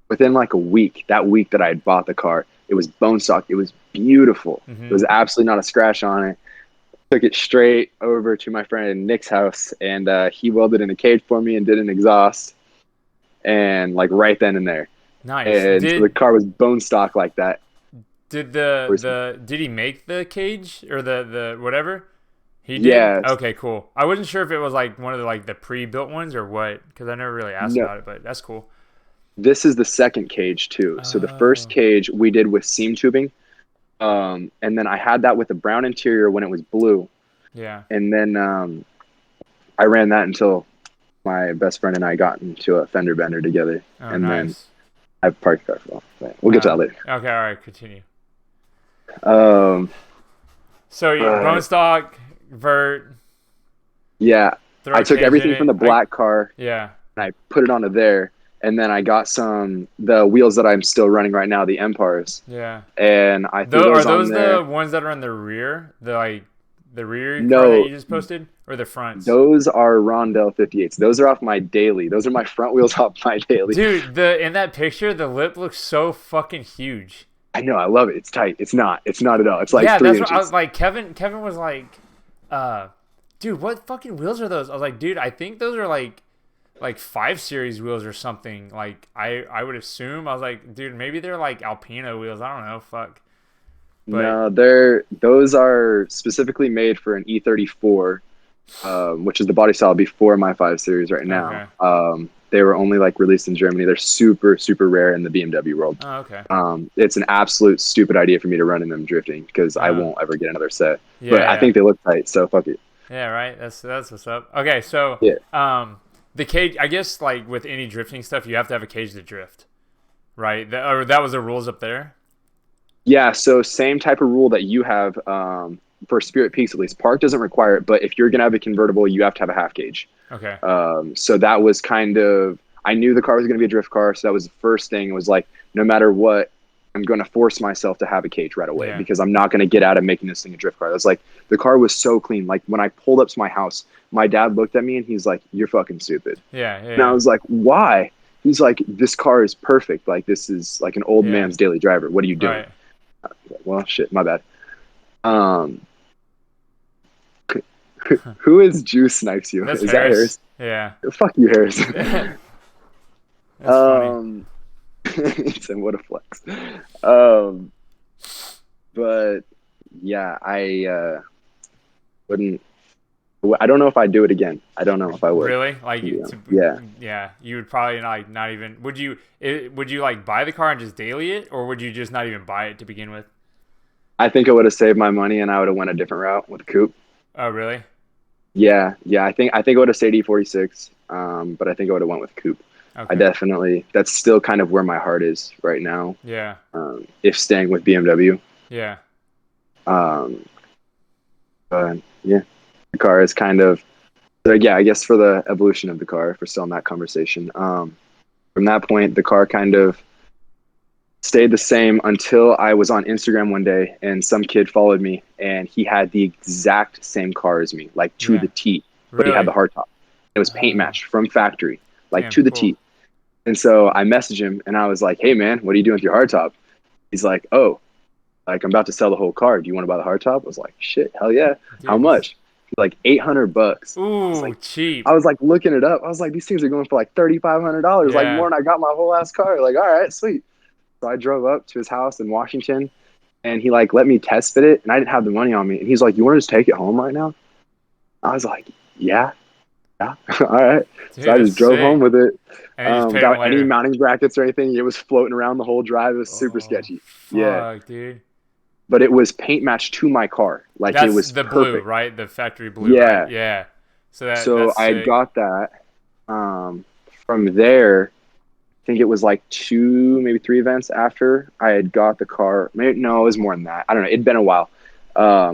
within like a week, that week that I had bought the car, it was bone stock. It was beautiful. There Hmm. was absolutely not a scratch on it. Took it straight over to my friend Nick's house, and he welded in a cage for me and did an exhaust, and like right then and there. Nice. And so the car was bone stock like that. Did Was did he make the cage or the whatever? He did? yeah, Okay, cool. I wasn't sure if it was like one of the like the pre-built ones or what, because I never really asked no. about it, but that's cool. This is the second cage too. So the first Oh, cage we did with seam tubing, and then I had that with a brown interior when it was blue, yeah. and then I ran that until my best friend and I got into a fender bender together, Oh, and then nice. I parked the car for a while. But we'll get to that later. Okay, all right, continue. Um, So you bone but stock, vert, yeah, throw I a took cage in everything from it. the black car Yeah. and I put it onto there, and then I got the wheels that I'm still running right now, the Empires, Yeah. and I threw Though are those on those there. the ones that are in the rear? The like the rear car that No, you just posted, or the fronts? those are Rondell 58s. Those are off my daily. Those are my front wheels off my daily. Dude, the in that picture, the lip looks so fucking huge. I know, I love it. It's tight. It's not. It's not at all. It's like Yeah, three that's what I was inches. like. Kevin was like, uh, dude, what fucking wheels are those? I was like, dude, I think those are like 5 series wheels or something. Like I would assume. I was like, dude, maybe they're like Alpino wheels. I don't know. Fuck. But No, those are specifically made for an E34, which is the body style before my 5 Series right now. okay. They were only like released in Germany. They're super, super rare in the BMW world. Oh, okay. It's an absolute stupid idea for me to run in them drifting because I Uh, won't ever get another set. yeah, But I yeah, think they look tight, so fuck it. yeah. Right. That's what's up. Okay, so Yeah. the cage. I guess like with any drifting stuff, you have to have a cage to drift, right? Or that was the rules up there. Yeah, so same type of rule that you have for Spirit Peaks at least. Park doesn't require it, but if you're gonna have a convertible, you have to have a half cage. Okay. So that was kind of I knew the car was gonna be a drift car, so that was the first thing. It was like no matter what, I'm gonna force myself to have a cage right away Yeah. because I'm not gonna get out of making this thing a drift car. That's like the car was so clean. Like when I pulled up to my house, my dad looked at me and he's like, "You're fucking stupid." Yeah. And I Yeah. was like, "Why?" He's like, "This car is perfect. Like this is like an old Yeah. man's daily driver. What are you doing?" Right. Well, shit, my bad. Um, who is Juice Snipes you? That's Is that Harris. Harris? Yeah. Fuck you, Harris. That's funny. It's what a flex. Um, but yeah, I wouldn't. I don't know if I'd do it again. I don't know if I would. Really? Like, Yeah, yeah. yeah, you would probably like not even. Would you like buy the car and just daily it, or would you just not even buy it to begin with? I think I would have saved my money and I would have went a different route with a coupe. Oh, really? Yeah, yeah. I think I would have stayed E46. But I think I would have went with coupe. I Okay. definitely. That's still kind of where my heart is right now. Yeah. If staying with BMW. Yeah. Um, but yeah, the car is kind of. So yeah, I guess for the evolution of the car, if we're still in that conversation. From that point, the car kind of stayed the same until I was on Instagram one day and some kid followed me and he had the exact same car as me, like to Yeah. the T, but he had Really? the hardtop. It was paint Oh, matched from factory, like damn. to the Cool. T. And so I messaged him and I was like, "Hey man, what are you doing with your hardtop?" He's like, "Oh, like I'm about to sell the whole car. Do you want to buy the hardtop?" I was like, "Shit, hell yeah." How Dude. much? He's like $800. Ooh, cheap. I was like looking it up. I was like, these things are going for like $3,500, like Yeah. more than I got my whole ass car. Like, all right, sweet. So I drove up to his house in Washington and he like let me test fit it and I didn't have the money on me. And he's like, "You want to just take it home right now?" I was like, yeah, yeah. All right. Dude, So I that's just drove home sick. with it And you just paid him without any later. mounting brackets or anything. It was floating around the whole drive. It was super Oh, sketchy. Yeah. fuck, dude. But it was paint matched to my car. Like it That's was the blue, perfect. right? The factory blue, right? Yeah. Yeah. So So that's I had sick. got that. From there, I think it was like 2, maybe 3 events after I had got the car. Maybe, no, it was more than that. I don't know. It'd been a while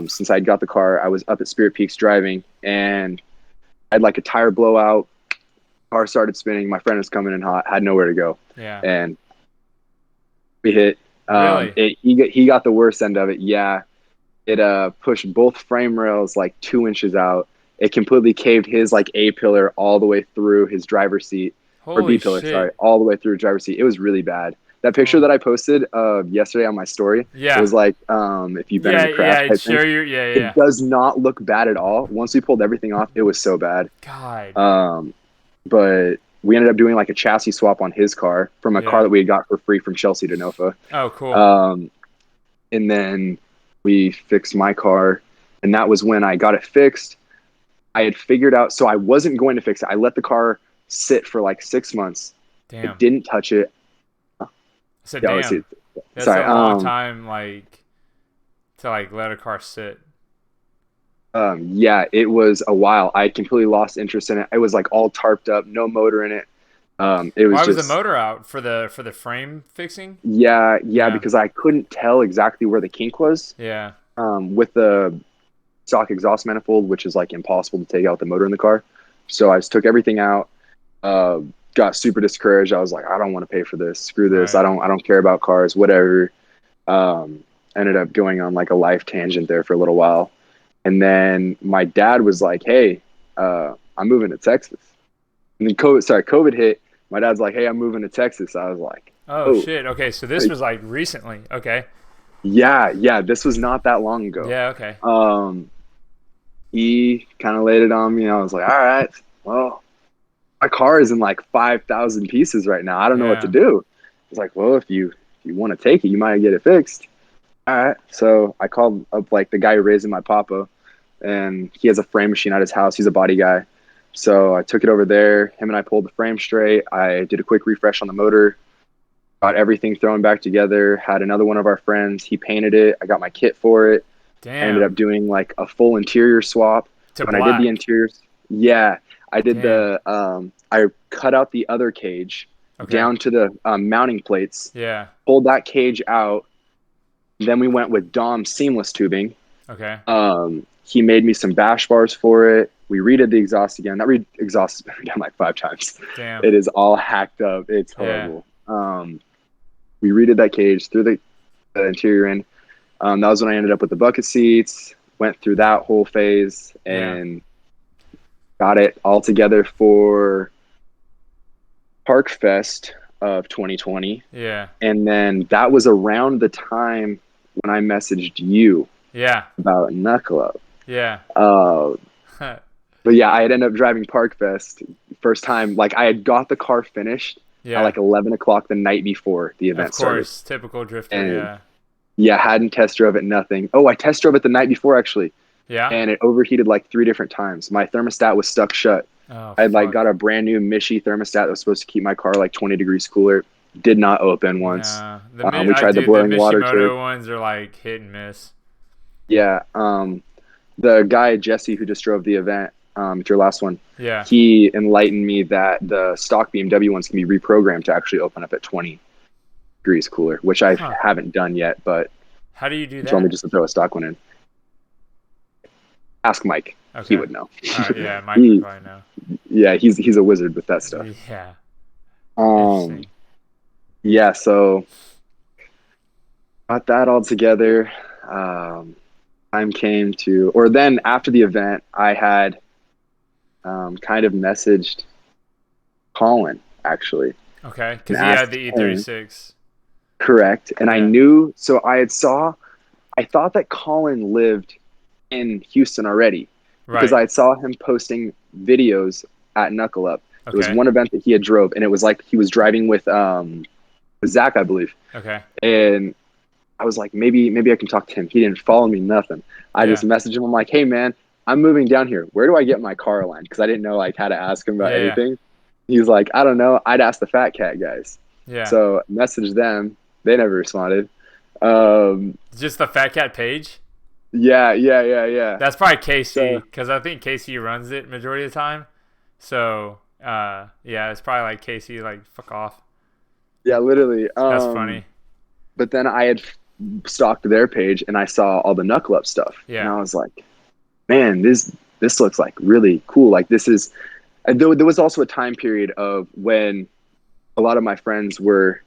since I'd got the car. I was up at Spirit Peaks driving, and I had like a tire blowout. Car started spinning. My friend was coming in hot. Had nowhere to go, Yeah. and We hit. Really? He got the worst end of it. Yeah, it pushed both frame rails like 2 inches out. It completely caved his like A pillar all the way through his driver's seat, or B Holy pillar, sorry, shit. all the way through his driver's seat. It was really bad. That picture Oh. that I posted yesterday on my story, it Yeah. was like if you've been Yeah, into crash yeah, it's type thing. show your yeah, It yeah. does not look bad at all. Once we pulled everything off, it was so bad. God. Um, but we ended up doing like a chassis swap on his car from a car Yeah. that we had got for free from Chelsea to Nofa. Oh, cool. Um, and then we fixed my car, and that was when I got it fixed. I had figured out, so I wasn't going to fix it. I let the car sit for like 6 months. I Damn. didn't touch it. I said, Yeah, let's see. damn. That's Sorry. a long time, like, to like let a car sit. Yeah, it was a while. I had completely lost interest in it. It was like all tarped up, no motor in it. It was Why was the just, motor out for the frame fixing? yeah, Yeah. because I couldn't tell exactly where the kink was. Yeah. With the stock exhaust manifold, which is like impossible to take out the motor in the car. So I just took everything out. Uh, got super discouraged. I was like, I don't want to pay for this. Screw this. Right. I don't care about cars. Whatever. Um, Ended up going on like a life tangent there for a little while, and then my dad was like, "Hey, I'm moving to Texas." And then COVID hit. My dad's like, "Hey, I'm moving to Texas." I was like, Oh "Oh, shit. Okay, so this like, was like recently. Okay. yeah. This was not that long ago." Yeah. Okay. Um, he kind of laid it on me. I was like, "All right, well, my car is in like 5,000 pieces right now. I don't know what to Yeah. do." He's like, "Well, if you want to take it, you might get it fixed." All right. So I called up like the guy who raised my papa, and he has a frame machine at his house. He's a body guy. So I took it over there. Him and I pulled the frame straight. I did a quick refresh on the motor, got everything thrown back together. Had another one of our friends. He painted it. I got my kit for it. I ended up Damn. doing like a full interior swap. To When I did the black. interiors, yeah, I did Damn. I cut out the other cage Okay. down to the mounting plates, Yeah. pulled that cage out. Then we went with Dom seamless tubing. Okay. He made me some bash bars for it. We redid the exhaust again. Exhaust has been redone like 5 times. Damn. It is all hacked up. It's Yeah. horrible. We redid that cage, threw the interior in. That was when I ended up with the bucket seats. Went through that whole phase Yeah. and got it all together for Park Fest of 2020. Yeah. And then that was around the time when I messaged you Yeah. about Knuckle Up. Yeah. Uh, but yeah, I had ended up driving Park Fest first time. Like I had got the car finished at Yeah. like 11 o'clock the night before the Of event started. course. Typical drifter. And Yeah. yeah, hadn't test drove it, nothing. Oh, I test drove it the night before actually. Yeah. And it overheated like 3 different times. My thermostat was stuck shut. Oh I had like got fuck. a brand new Michi thermostat that was supposed to keep my car like 20 degrees cooler. Did not open once. Nah. We I tried the do the boiling water turd. Mishimoto ones are like hit and miss. Yeah. The guy Jesse who just drove the event, it's your last one. Yeah. He enlightened me that the stock BMW ones can be reprogrammed to actually open up at 20 degrees cooler, which I Huh. haven't done yet. But How do you do he told me that? just to throw a stock one in. Ask Mike. He Okay. would know. All right. Yeah. Mike would probably know. Yeah, he's a wizard with that stuff. Yeah. Um, Interesting. yeah, so got that all together. Um, Time came to, or then after the event, I had kind of messaged Colin actually Okay. and Because he had asked the him, E36. correct. And I Yeah. knew, so I thought that Colin lived in Houston already because Right. I saw him posting videos at Knuckle Up. There was Okay. one event that he had drove, and it was like he was driving with Zach, I believe. Okay. And I was like, maybe I can talk to him. He didn't follow me, nothing. I just Yeah. messaged him. I'm like, hey man, I'm moving down here. Where do I get my car aligned? Because I didn't know like how to ask him about Yeah. Yeah. anything. He's like, I don't know. I'd ask the Fat Cat guys. Yeah. So messaged them. They never responded. Um, Just the Fat Cat page. yeah. That's probably Casey, So because I think Casey runs it majority of the time. So, yeah, it's probably like Casey, like fuck off. yeah, literally. That's funny. But then I had stalked their page and I saw all the Knuckle Up stuff, and Yeah. I was like, man, this looks like really cool. Like this is. And there was also a time period of when a lot of my friends were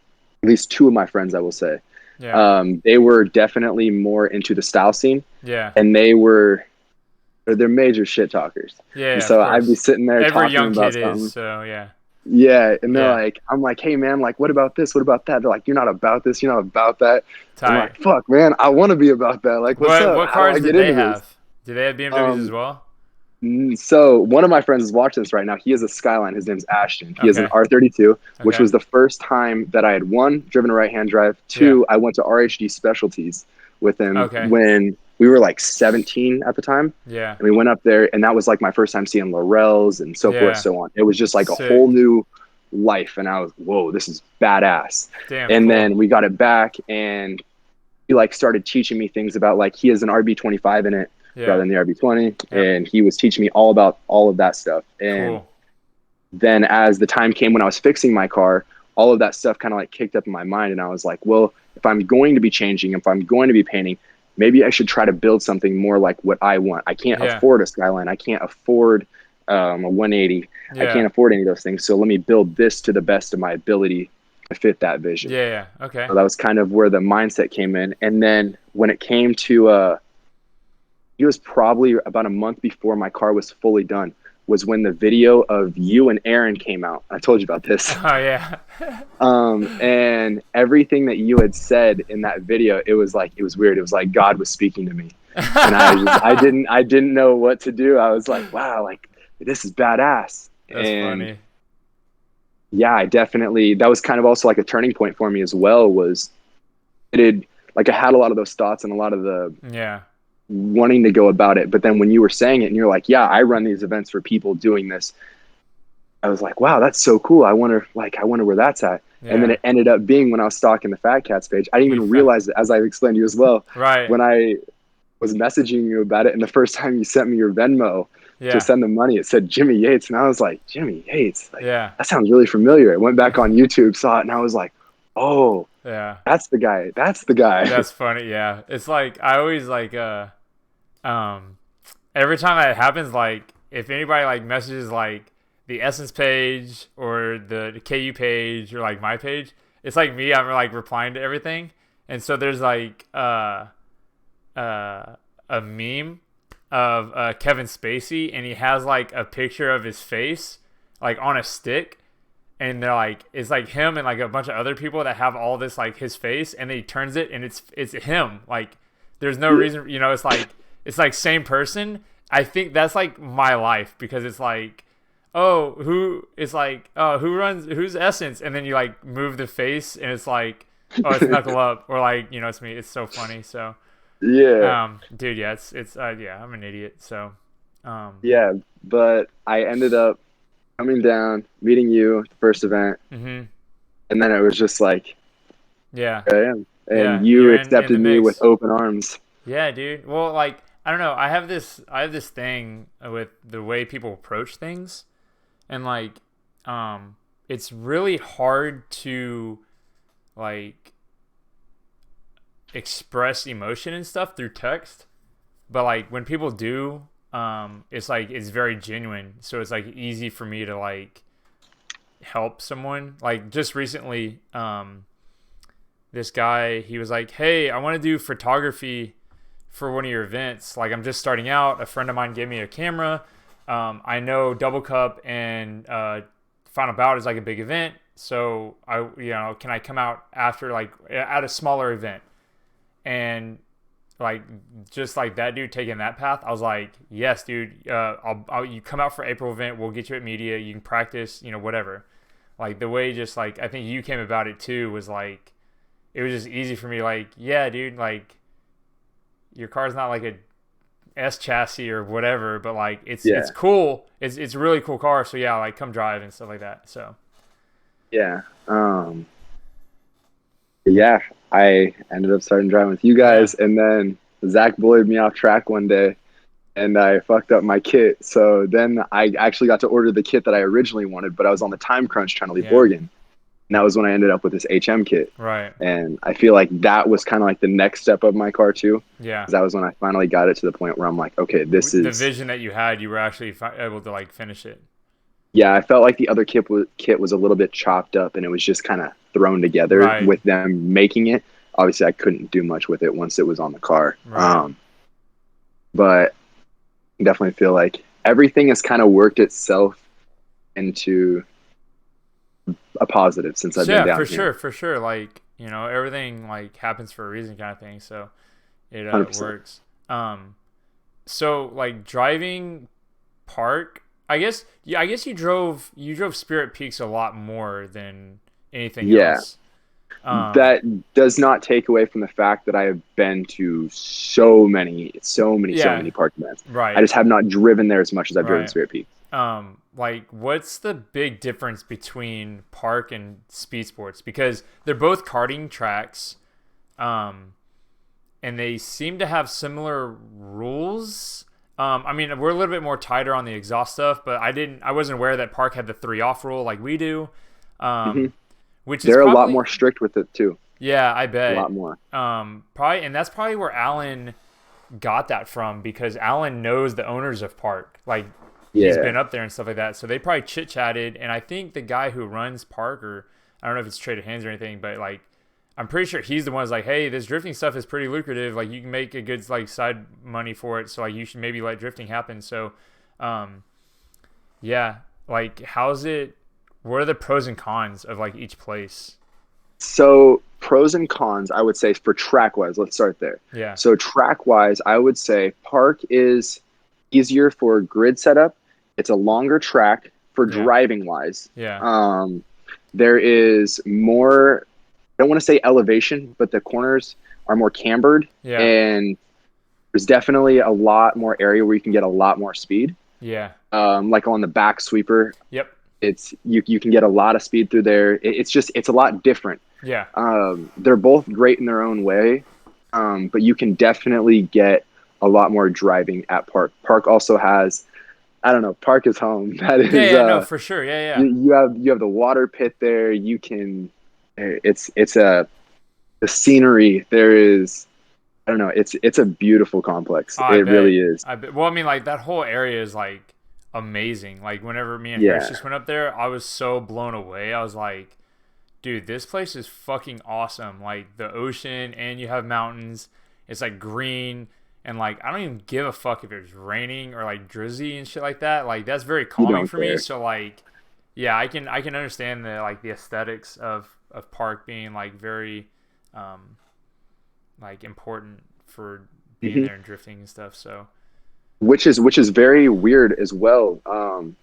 at least two of my friends, I will say, Yeah. they were definitely more into the style scene, Yeah. and they're major shit talkers. And Yeah, of so I'd be course. sitting there Every talking young about kid is, something. so yeah. Yeah, and they're Yeah. like, I'm like, hey man, like, what about this? What about that? They're like, you're not about this, you're not about that. I'm like, Tight. fuck, man, I want to be about that. Like, what's up? What How do I cars get did they into this? have? Do they have BMWs as Um, well? so one of my friends is watching this right now. He has a Skyline. His name's Ashton. He has an Okay. R32, which Okay. was the first time that I had one, driven a right-hand drive. Yeah. Two, I went to RHD Specialties with him Okay. when we were like 17 at the time. Yeah. And we went up there, and that was like my first time seeing Laurels and so forth, Yeah. so on. It was just like a whole Sick. new life. And I was, whoa, this is badass. Damn, And cool. then we got it back, and he like started teaching me things about, like, he has an RB25 in it rather Yeah. than the RB20, Yep. and he was teaching me all about all of that stuff. And Cool. then as the time came when I was fixing my car, all of that stuff kind of like kicked up in my mind, and I was like, well, if I'm going to be changing, if I'm going to be painting, maybe I should try to build something more like what I want. I can't Yeah. afford a Skyline. I can't afford a 180. I Yeah. can't afford any of those things. So let me build this to the best of my ability to fit that vision. Yeah. Yeah. Okay. So that was kind of where the mindset came in. And then when it came to, it was probably about a month before my car was fully done, was when the video of you and Aaron came out. I told you about this. Oh yeah. And everything that you had said in that video, it was weird. It was like God was speaking to me. And I didn't know what to do. I was like, wow, like, this is badass. That's And funny. yeah, that was kind of also like a turning point for me as well, was like, I had a lot of those thoughts and a lot of the Yeah. wanting to go about it. But then when you were saying it and you're like, yeah, I run these events for people doing this, I was like, wow, that's so cool. I wonder where that's at. And then Yeah. it ended up being when I was stalking the Fat Cats page. I didn't even realize it, as I explained to you as well, Right. when I was messaging you about it. And the first time you sent me your Venmo to Yeah. send the money, it said Jimmy Yates. And I was like, Jimmy Yates, like, Yeah. that sounds really familiar. I went back on YouTube, saw it, and I was like, oh, Yeah. that's the guy. That's the guy. That's funny. Yeah. It's like I always like um every time that happens, like if anybody like messages like the Essence page or the KU page or like my page, it's like me. I'm like replying to everything, and so there's like a meme of Kevin Spacey, and he has like a picture of his face like on a stick, and they're like it's like him and like a bunch of other people that have all this like his face, and then he turns it and it's him. Like there's no reason, it's like same person. I think that's like my life, because it's like, oh, who's Essence, and then you like move the face and it's like, oh, it's Knuckle Up, or like, it's me. It's so funny. So Yeah. dude, yeah, it's yeah, I'm an idiot. So Yeah. But I ended up coming down, meeting you at the first event, mhm. and then it was just like, Yeah. here I am. Yeah, And you you're in the accepted me with mix. open arms. Yeah, dude. Well, like I don't know. I have this thing with the way people approach things, and like, it's really hard to like express emotion and stuff through text, but like when people do, it's like it's very genuine. So it's like easy for me to like help someone. Like just recently, this guy, he was like, hey, I want to do photography for one of your events. Like I'm just starting out. A friend of mine gave me a camera. I know Double Cup and Final Bout is like a big event. So can I come out after, like at a smaller event? And like just like that dude taking that path, I was like, yes, dude. You come out for April event. We'll get you at media. You can practice, whatever. Like the way just like I think you came about it too was like, it was just easy for me. Like, yeah, dude, like your car's not like a S chassis or whatever, but like it's Yeah. cool. It's a really cool car. So yeah, like come drive and stuff like that. So Yeah. Yeah. I ended up starting driving with you yeah, guys, and then Zach bullied me off track one day, and I fucked up my kit. So then I actually got to order the kit that I originally wanted, but I was on the time crunch trying to leave yeah, Oregon. And that was when I ended up with this HM kit. right, And I feel like that was kind of like the next step of my car too. yeah. Because that was when I finally got it to the point where I'm like, okay, this The is, vision that you had, you were actually able to like finish it. Yeah, I felt like the other kit was a little bit chopped up, and it was just kind of thrown together Right. with them making it. Obviously, I couldn't do much with it once it was on the car. Right. But definitely feel like everything has kind of worked itself into a positive since I've So been yeah, down for here. sure, for sure. Like, everything like happens for a reason kind of thing. So it 100%. works. Um so like driving park, I guess yeah, I guess you drove Spirit Peaks a lot more than anything Yeah, else. Um that does not take away from the fact that I have been to so many, so many, so yeah, many park events. I right. just have not driven there as much as I've driven Right. Spirit Peak. Like what's the big difference between park and speed sports? Because they're both karting tracks. Um and they seem to have similar rules. I mean, we're a little bit more tighter on the exhaust stuff, but I wasn't aware that park had the 3 off rule like we do, Hmm. um, which is They're a lot probably, more strict with it too. yeah, I A bet. lot more. Probably, and that's probably where Alan got that from because Alan knows the owners of park, like he's Yeah, been up there and stuff like that. So they probably chit chatted, and I think the guy who runs park, or I don't know if it's traded hands or anything, but like I'm pretty sure he's the one who's like, hey, this drifting stuff is pretty lucrative. Like you can make a good like side money for it. So like you should maybe let drifting happen. So, um, yeah, like how's it? What are the pros and cons of like each place? so pros and cons, I would say for track wise, let's start there. Yeah, So track wise, I would say park is easier for grid setup. It's a longer track for yeah, driving wise. yeah, There is more, I don't want to say elevation, but the corners are more cambered, yeah, and there's definitely a lot more area where you can get a lot more speed. yeah. Like on the back sweeper, Yep. it's you can get a lot of speed through there. It's a lot different. Yeah. They're both great in their own way, but you can definitely get a lot more driving at Park. Park also has, I don't know, Park is home. That Yeah. is, Yeah. No, for sure. Yeah. you, Yeah. you have the water pit there. You can, it's a the scenery there is. I don't know. It's a beautiful complex. Oh, I It bet. really is. I bet. Well, I mean, like that whole area is like amazing. Like whenever me and Harris Yeah, just went up there, I was so blown away. I was like, dude, this place is fucking awesome. Like the ocean, and you have mountains. It's like green, and like I don't even give a fuck if it's raining or like drizzly and shit like that. Like that's very you calming don't for me. care. So like, yeah, I can understand the aesthetics of park being like very, um, like important for being Hmm. there and drifting and stuff. So Which is very weird as well,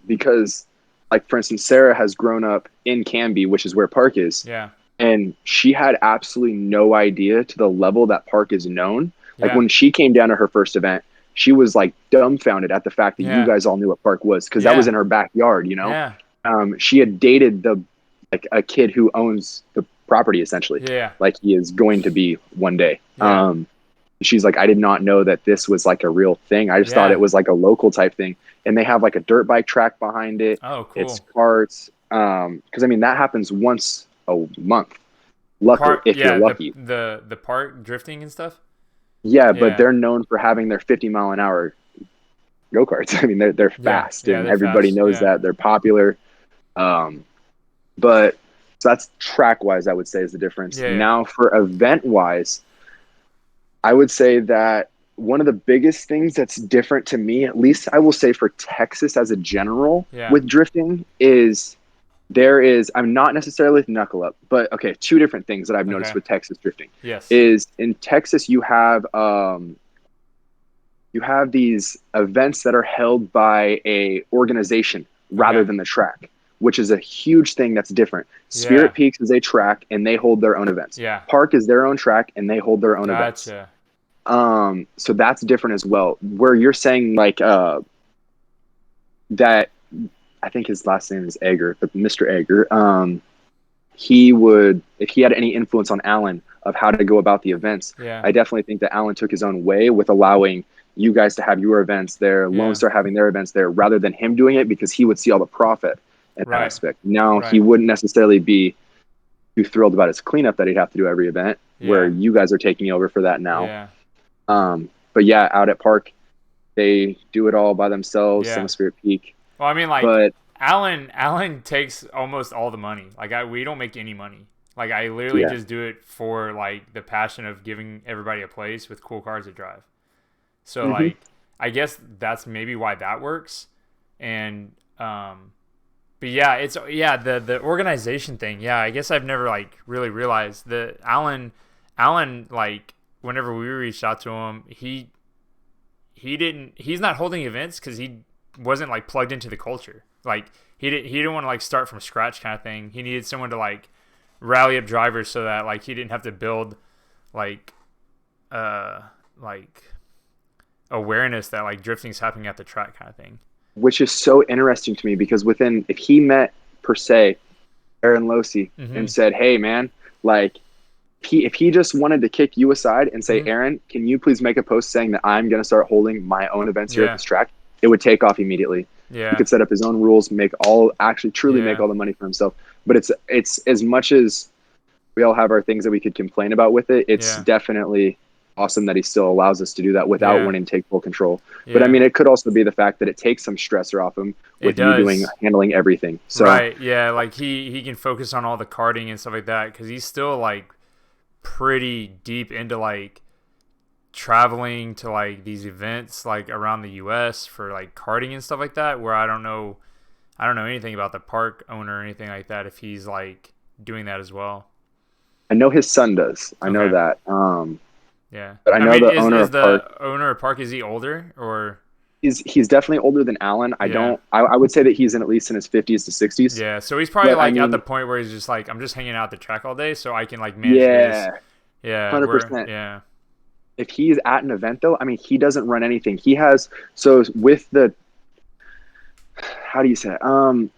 because like for instance, Sarah has grown up in Canby, which is where Park is, yeah, and she had absolutely no idea to the level that Park is known. Like yeah, when she came down to her first event, she was like dumbfounded at the fact that you yeah, guys all knew what Park was because that was yeah, in her backyard. yeah, She had dated the like a kid who owns the property essentially, yeah, like he is going to be one day. yeah, She's like, I did not know that this was like a real thing. I just thought it yeah. was like a local type thing. And they have like a dirt bike track behind it. Oh, It's cool. carts. Because I mean that happens once a month. Luckily, Park, if you're yeah, the lucky. the the park drifting and stuff. Yeah, but Yeah, they're known for having their 50-mile-an-hour go karts. I mean, they're yeah, fast, yeah. and They're everybody fast. knows Yeah, that they're popular. Um, but so that's track wise, I would say is the difference. yeah, yeah. Now for event wise, I would say that one of the biggest things that's different to me, at least I will say for Texas as a general Yeah. with drifting, is there is, I'm not necessarily with knuckle up, but okay, two different things that I've noticed Okay. with Texas drifting Yes. is in Texas you have these events that are held by a organization rather Okay. than the track, which is a huge thing that's different. Yeah. Spirit Peaks is a track and they hold their own events. Yeah. Park is their own track and they hold their own events. Gotcha. So that's different as well. Where you're saying like that, I think his last name is Egger, but Mr. Egger, he would, if he had any influence on Alan of how to go about the events, Yeah. I definitely think that Alan took his own way with allowing you guys to have your events there, Lone Yeah. Star having their events there, rather than him doing it because he would see all the profit in that Right. aspect. Now he Right. wouldn't necessarily be too thrilled about his cleanup that he'd have to do every event, where Yeah. you guys are taking over for that now. Yeah. But yeah, out at Park, they do it all by themselves. Same Yeah. with Spirit Peak. Well, I mean, like, But Alan takes almost all the money. Like we don't make any money. Like I literally Yeah. just do it for like the passion of giving everybody a place with cool cars to drive. So Hmm. like I guess that's maybe why that works. And but yeah, it's the organization thing. Yeah, I guess I've never like really realized that Alan like whenever we reached out to him, he's not holding events because he wasn't like plugged into the culture. Like he didn't want to like start from scratch kind of thing. He needed someone to like rally up drivers so that like he didn't have to build like like awareness that like drifting's happening at the track kind of thing. Which is so interesting to me because if he met per se Aaron Losi Mm-hmm. and said, "Hey man, like if he just wanted to kick you aside and say, Mm-hmm. Aaron, can you please make a post saying that I'm going to start holding my own events here at Yeah. this track?" It would take off immediately. He Yeah. could set up his own rules, truly make Yeah. all the money for himself. But it's as much as we all have our things that we could complain about with it, it's Yeah. definitely awesome that he still allows us to do that without Yeah. wanting to take full control. But I Yeah. mean, it could also be the fact that it takes some stressor off him It with you does. handling everything. So Right. Yeah. Like he can focus on all the karting and stuff like that because he's still like pretty deep into like traveling to like these events like around the US for like karting and stuff like that where I don't know anything about the park owner or anything like that if he's like doing that as well. I know his son does. I know Okay. that. Yeah. But I I know mean the owner is of Park. the owner of park is he older or He's definitely older than Alan. yeah. I would say that he's at least in his 50s to 60s. Yeah, so he's probably But I like at the mean, point where he's just like I'm just hanging out at the track all day so I can like manage this. yeah, Yeah, where 100%. yeah. If he's at an event though, I mean, he doesn't run anything. He has so with the how do you say it?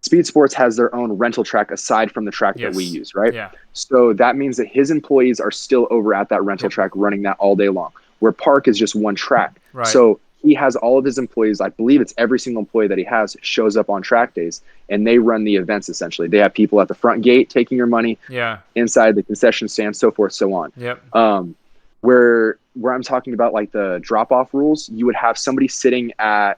Speed Sports has their own rental track aside from the track that we Yes. use, right? Yeah. So that means that his employees are still over at that rental Yep. track running that all day long, where Park is just one track. Right. So he has all of his employees, I believe it's every single employee that he has shows up on track days and they run the events essentially. They have people at the front gate taking your money, Yeah. inside the concession stand, so forth, so on. Yep. Where I'm talking about like the drop off rules, you would have somebody sitting there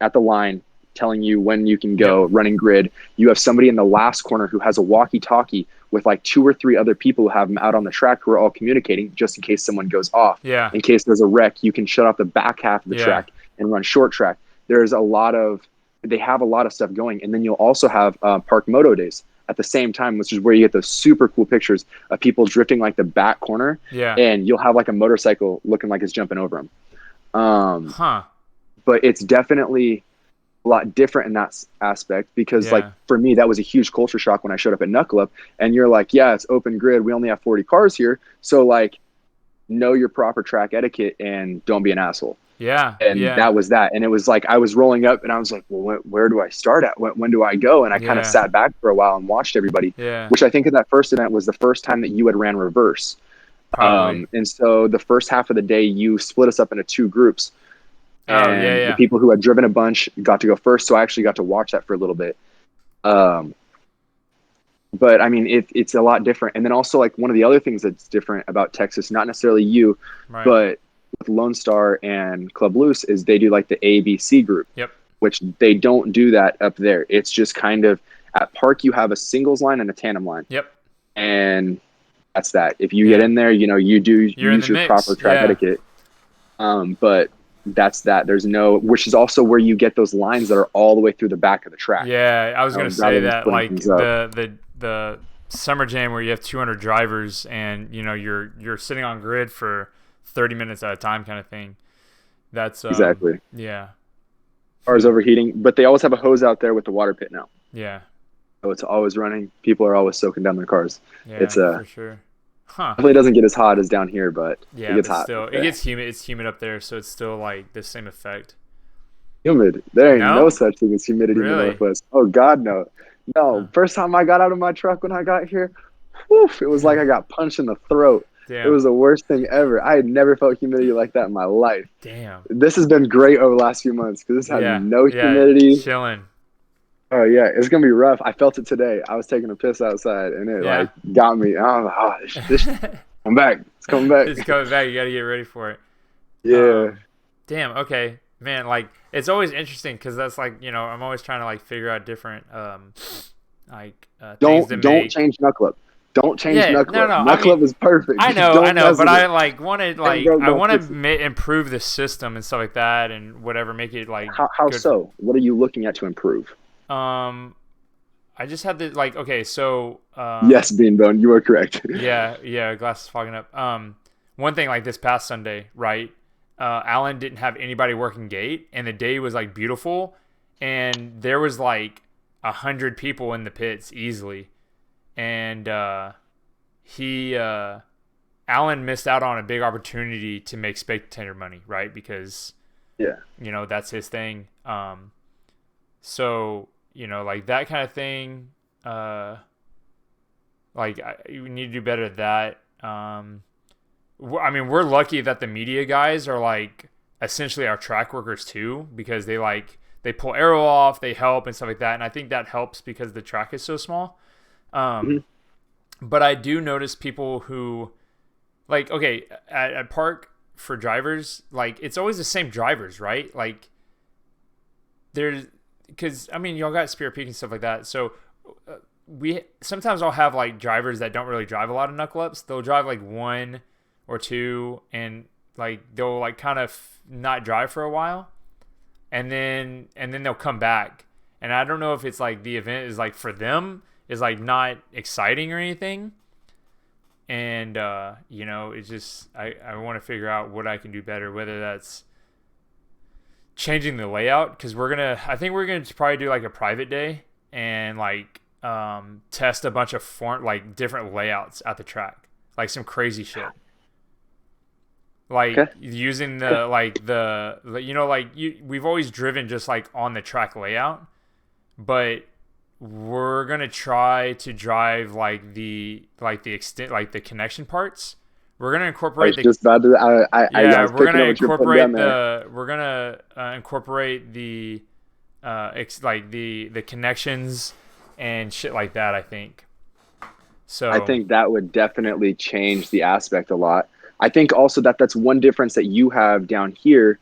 at the line telling you when you can go, running grid. You have somebody in the last corner who has a walkie-talkie with like 2 or 3 other people who have them out on the track who are all communicating just in case someone goes off. Yeah. In case there's a wreck, you can shut off the back half of the track and run short track. They have a lot of stuff going. And then you'll also have Park Moto Days at the same time, which is where you get those super cool pictures of people drifting like the back corner. Yeah. And you'll have like a motorcycle looking like it's jumping over them. Huh. But it's definitely a lot different in that aspect because like Yeah. for me that was a huge culture shock when I showed up at Knuckle Up and you're like, yeah, it's open grid, we only have 40 cars here, so like know your proper track etiquette and don't be an asshole. Yeah. And Yeah. that was that. And it was like I was rolling up and I was like, well, where do I start at? When do I go? And I kind of Yeah. sat back for a while and watched everybody, Yeah. which I think in that first event was the first time that you had ran reverse. Probably. And so the first half of the day you split us up into 2 groups. Oh, And yeah. the people who had driven a bunch got to go first, so I actually got to watch that for a little bit. But I mean, it's a lot different. And then also, like one of the other things that's different about Texas, not necessarily you, Right. but with Lone Star and Club Loose, is they do like the ABC group, Yep. which they don't do that up there. It's just kind of at Park you have a singles line and a tandem line, Yep. and that's that. If you Yeah. get in there, you You're in use the your mix. proper track Yeah. etiquette. But that's that. There's no, which is also where you get those lines that are all the way through the back of the track. Yeah, I was gonna say rather than that splitting like things up. the summer jam where you have 200 drivers and you know you're sitting on grid for 30 minutes at a time kind of thing. That's Exactly. Yeah. Cars overheating, but they always have a hose out there with the water pit now. Yeah. So it's always running. People are always soaking down their cars. Yeah. It's for sure. Huh. definitely doesn't get as hot as down here, but Yeah, it gets but hot. still, Yeah. it gets humid. It's humid up there, so it's still like the same effect. Humid. There ain't No? no such thing as humidity in the Really? Northwest. Oh God, no. No. Huh. First time I got out of my truck when I got here, whew, it was like I got punched in the throat. Damn. It was the worst thing ever. I had never felt humidity like that in my life. Damn. This has been great over the last few months because this has Yeah. no Yeah. humidity. Chilling. Oh yeah, it's gonna be rough. I felt it today. I was taking a piss outside and it Yeah. like got me. I was like, oh, this come back. It's coming back. It's coming back. You got to get ready for it. Yeah. Damn. Okay. Man, like it's always interesting because that's like, I'm always trying to like figure out different things to Don't make. change Knuckle Up. Don't change Yeah, Knuckle no, Up. no. I Knuckle mean, Up is perfect. I Don't know, mess but with it. I like wanted And like broke, I don't want fix it. to improve the system and stuff like that and whatever, make it like How good for. so? What are you looking at to improve? Um, I just had the like okay, so Yes, Beanbone, you are correct. yeah, yeah, glass is fogging up. One thing like this past Sunday, right? Alan didn't have anybody working gate, and the day was like beautiful, and there was like 100 people in the pits easily, and he Alan missed out on a big opportunity to make spectator money, right? Because Yeah. that's his thing. So like that kind of thing. Like you need to do better at that. I mean, we're lucky that the media guys are like essentially our track workers too, because they pull arrow off, they help and stuff like that, and I think that helps because the track is so small. Mhm. But I do notice people who like okay at park for drivers, like it's always the same drivers, right? Like there's because I mean y'all got Spirit Peak and stuff like that, so we sometimes I'll have like drivers that don't really drive a lot of knuckle ups. They'll drive like one or two, and like they'll like kind of not drive for a while, and then they'll come back. And I don't know if it's like the event is like for them is like not exciting or anything. And it's just I want to figure out what I can do better, whether that's changing the layout because I think we're gonna probably do like a private day and like test a bunch of like different layouts at the track, like some crazy shit, like Okay. using the like we've always driven just like on the track layout, but we're gonna try to drive like the extent like the connection parts. We're gonna I incorporate was the just about to. I yeah, was picking up what you're putting down there. we're gonna incorporate the like the connections and shit like that, I think. I So think that would definitely change the aspect a lot. I think also that that's one difference that you have down here,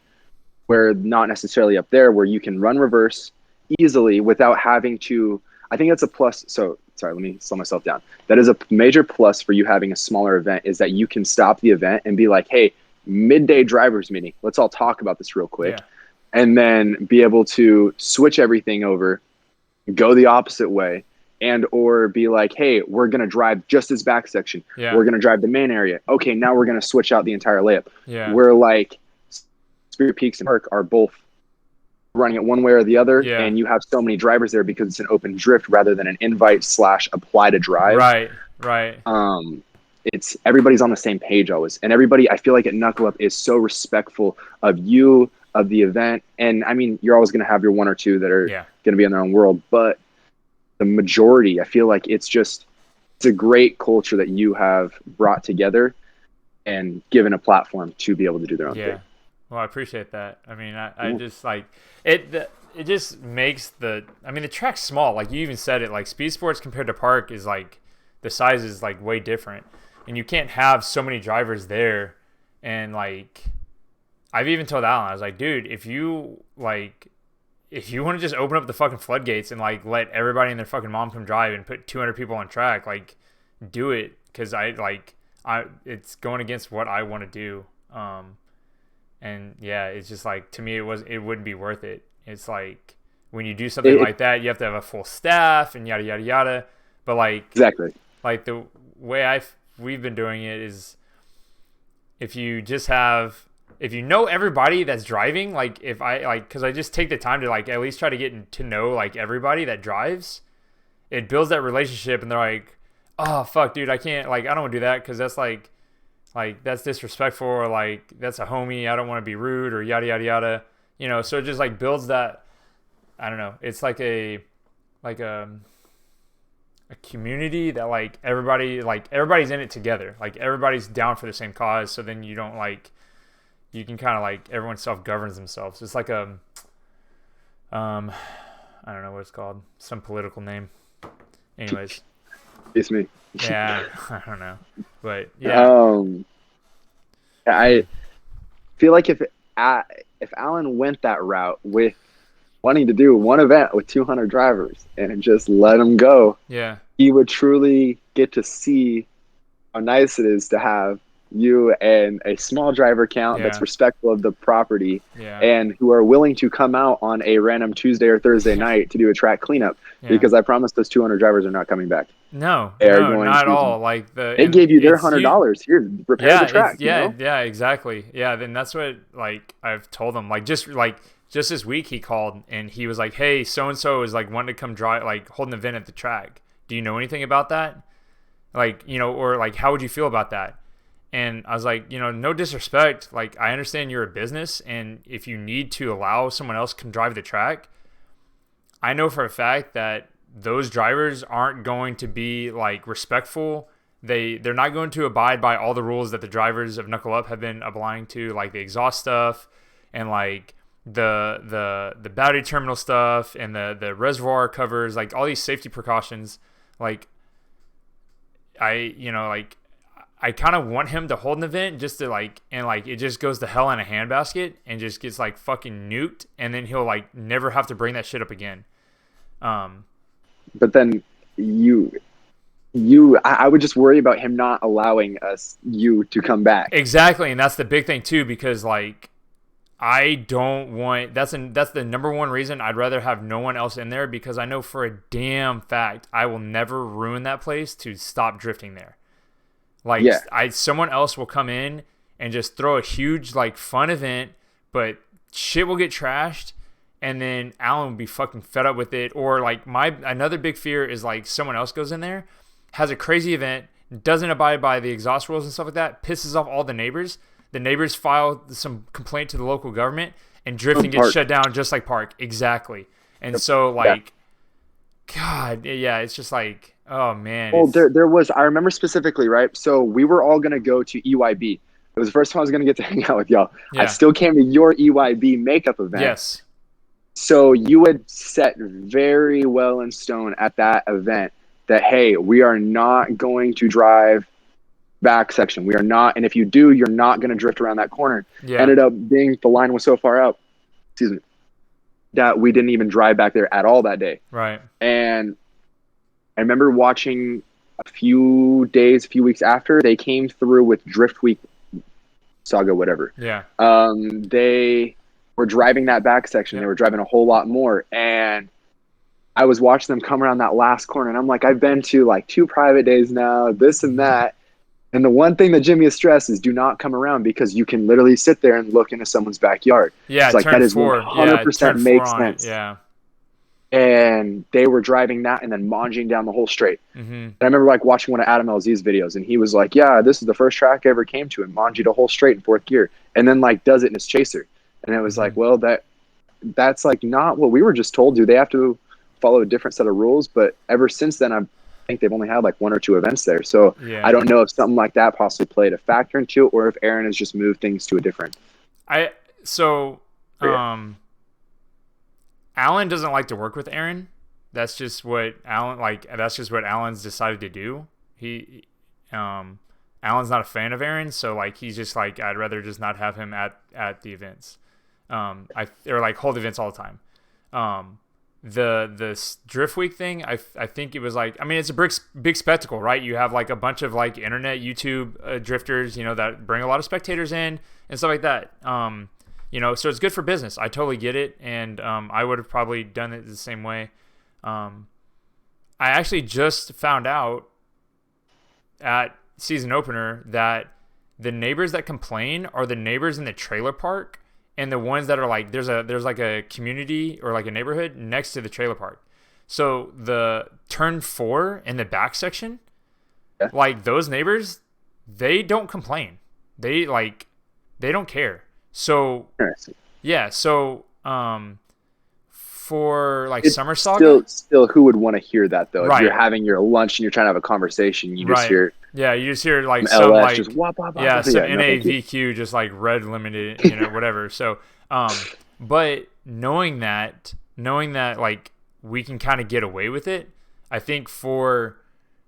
where not necessarily up there, where you can run reverse easily without having to. I think that's a plus. So sorry, let me slow myself down. That is a major plus for you having a smaller event is that you can stop the event and be like, hey, midday drivers meeting. Let's all talk about this real quick. yeah, And then be able to switch everything over, go the opposite way, and or be like, hey, we're going to drive just this back section. yeah, We're going to drive the main area. Okay, now we're going to switch out the entire layup. yeah, Where like Spirit Peaks and Park are both running it one way or the other, yeah. and you have so many drivers there because it's an open drift rather than an invite / apply to drive. Right, right. It's everybody's on the same page always, and everybody I feel like at Knuckle Up is so respectful of you, of the event, and I mean you're always going to have your one or two that are Yeah, going to be in their own world, but the majority, I feel like it's a great culture that you have brought together and given a platform to be able to do their own yeah. thing. Well, I appreciate that. I mean, I Yeah. just like it just makes I mean, the track's small. Like you even said it, like speed sports compared to park is like the size is like way different. And you can't have so many drivers there. And like, I've even told Alan, I was like, dude, if you want to just open up the fucking floodgates and like let everybody and their fucking mom come drive and put 200 people on track, like do it. Cause it's going against what I want to do. And yeah, it's just like, to me, it wouldn't be worth it. It's like when you do something like that, you have to have a full staff and yada, yada, yada. But like, Exactly. like the way we've been doing it is if you know everybody that's driving, like if cause I just take the time to like at least try to get to know like everybody that drives, it builds that relationship and they're like, oh fuck dude, I can't, like, I don't want to do that. Cause that's like that's disrespectful or like that's a homie. I don't want to be rude or yada, yada, yada, so it just like builds that, I don't know. It's like a community that like everybody's in it together. Like everybody's down for the same cause. So then you don't like, you can kind of like everyone self-governs themselves. It's like I don't know what it's called, some political name. Anyways, It's me. yeah, I don't know, but yeah, I feel like if if Alan went that route with wanting to do one event with 200 drivers and just let them go, Yeah. he would truly get to see how nice it is to have you and a small driver count that's Yeah. respectful of the property Yeah. and who are willing to come out on a random Tuesday or Thursday night to do a track cleanup. Yeah. Because I promise those 200 drivers are not coming back. No, They are no, going not at to. all. Like They gave you their $100. Here, repair the track. Yeah, exactly. Yeah, then that's what like I've told him. Like just this week he called and he was like, "Hey, so and so is like wanting to come drive, like hold an event at the track. Do you know anything about that? Like, or like how would you feel about that?" And I was like, no disrespect. Like, I understand you're a business, and if you need to allow someone else can drive the track, I know for a fact that those drivers aren't going to be like respectful. They're not going to abide by all the rules that the drivers of Knuckle Up have been applying to, like the exhaust stuff and like the battery terminal stuff and the reservoir covers, like all these safety precautions. Like I kind of want him to hold an event just to like, and like it just goes to hell in a handbasket and just gets like fucking nuked, and then he'll like never have to bring that shit up again. But then I would just worry about him not allowing you to come back. Exactly, and that's the big thing too, because like I don't want that's the number one reason I'd rather have no one else in there, because I know for a damn fact I will never ruin that place to stop drifting there. Like someone else will come in and just throw a huge like fun event, but shit will get trashed, and then Alan will be fucking fed up with it. Or like another big fear is like someone else goes in there, has a crazy event, doesn't abide by the exhaust rules and stuff like that, pisses off all the neighbors. The neighbors file some complaint to the local government, and drifting gets shut down just like Park. Exactly. And so like, God, yeah, it's just like, oh man. Well, there was, I remember specifically, right? So we were all going to go to EYB. It was the first time I was going to get to hang out with y'all. Yeah. I still came to your EYB makeup event. Yes. So you had set very well in stone at that event that, hey, we are not going to drive back section. We are not. And if you do, you're not going to drift around that corner. Yeah. Ended up being the line was so far out, excuse me, that we didn't even drive back there at all that day. Right. And I remember watching a few weeks after, they came through with Drift Week Saga, whatever. Yeah. They were driving that back section. They were driving a whole lot more. And I was watching them come around that last corner. And I'm like, I've been to like 2 private days now, this and that. And the one thing that Jimmy has stressed is do not come around, because you can literally sit there and look into someone's backyard. Yeah. It's like that is 100% makes sense. Yeah. And they were driving that and then monging down the whole straight. Mm-hmm. And I remember like watching one of Adam LZ's videos, and he was like, yeah, this is the first track I ever came to, and mangied a whole straight in 4th gear, and then like does it in his chaser. And it was like, well, that's like not what we were just told. Do they have to follow a different set of rules? But ever since then, I think they've only had like 1 or 2 events there. So I don't know if something like that possibly played a factor into it, or if Aaron has just moved things to a different. Alan doesn't like to work with Aaron. That's just what Alan's decided to do. Alan's not a fan of Aaron, so like he's just like, I'd rather just not have him at the events. Or like hold events all the time. The Drift Week thing, I think it was like, I mean, it's a big spectacle, right? You have like a bunch of like internet YouTube drifters, that bring a lot of spectators in and stuff like that. So it's good for business. I totally get it, and I would have probably done it the same way. I actually just found out at season opener that the neighbors that complain are the neighbors in the trailer park, and the ones that are like there's like a community or like a neighborhood next to the trailer park. So the turn 4 in the back section, like those neighbors, they don't complain. They don't care. So for like it's Summer Saga, still who would want to hear that though? Right. If you're having your lunch and you're trying to have a conversation, you just hear you just hear like some some LS like just wop, wop, wop. some No, NAVQ just like red limited, whatever. So but knowing that like we can kind of get away with it, I think for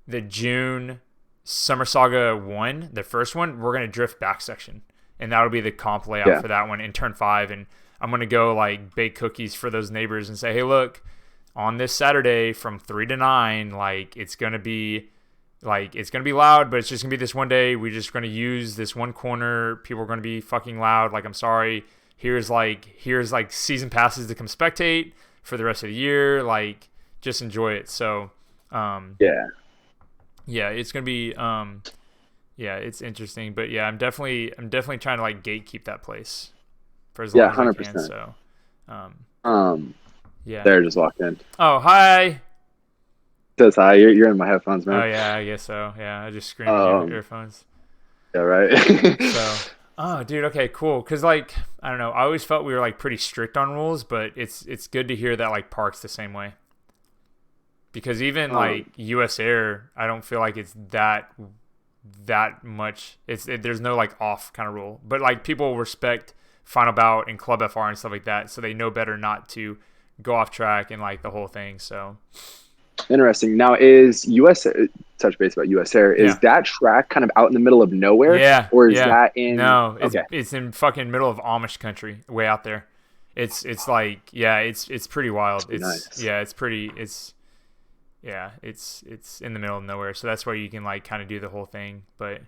the June Summer Saga 1, the first one, we're gonna drift back section. And that'll be the comp layout for that one in turn 5. And I'm gonna go like bake cookies for those neighbors and say, hey, look, on this Saturday from 3 to 9, like it's gonna be loud, but it's just gonna be this one day. We're just gonna use this one corner. People are gonna be fucking loud. Like, I'm sorry. Here's like season passes to come spectate for the rest of the year. Like, just enjoy it. So, yeah, it's gonna be yeah, it's interesting. But yeah, I'm definitely trying to like gatekeep that place for as long as 100%. I can. So, yeah. There, just walked in. Oh, hi. Says hi. You're in my headphones, man. Oh yeah, I guess so. Yeah, I just screamed in your earphones. Yeah, right. So, oh, dude, okay, cool. Cause like, I don't know, I always felt we were like pretty strict on rules, but it's good to hear that like Park's the same way. Because even like US Air, I don't feel like it's that much. There's no like off kind of rule, but like people respect Final Bout and Club FR and stuff like that, so they know better not to go off track and like the whole thing. So. Interesting. Now, is touch base about US Air? Is that track kind of out in the middle of nowhere? Yeah. Or is that in? No, it's in fucking middle of Amish country, way out there. It's like it's pretty wild. It's nice. It's in the middle of nowhere, so that's where you can like kind of do the whole thing. But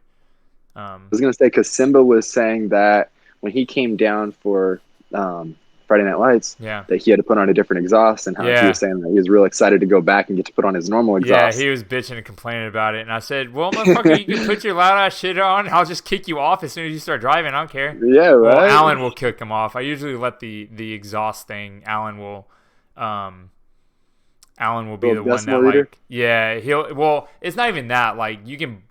I was gonna say, because Simba was saying that when he came down for Friday Night Lights, that he had to put on a different exhaust, and how he was saying that he was real excited to go back and get to put on his normal exhaust. Yeah, he was bitching and complaining about it, and I said, well, motherfucker, you can put your loud ass shit on, I'll just kick you off as soon as you start driving, I don't care. Yeah, right. Well, Alan will kick him off. I usually let the exhaust thing, Alan will be the one that leader? Like, it's not even that, like, you can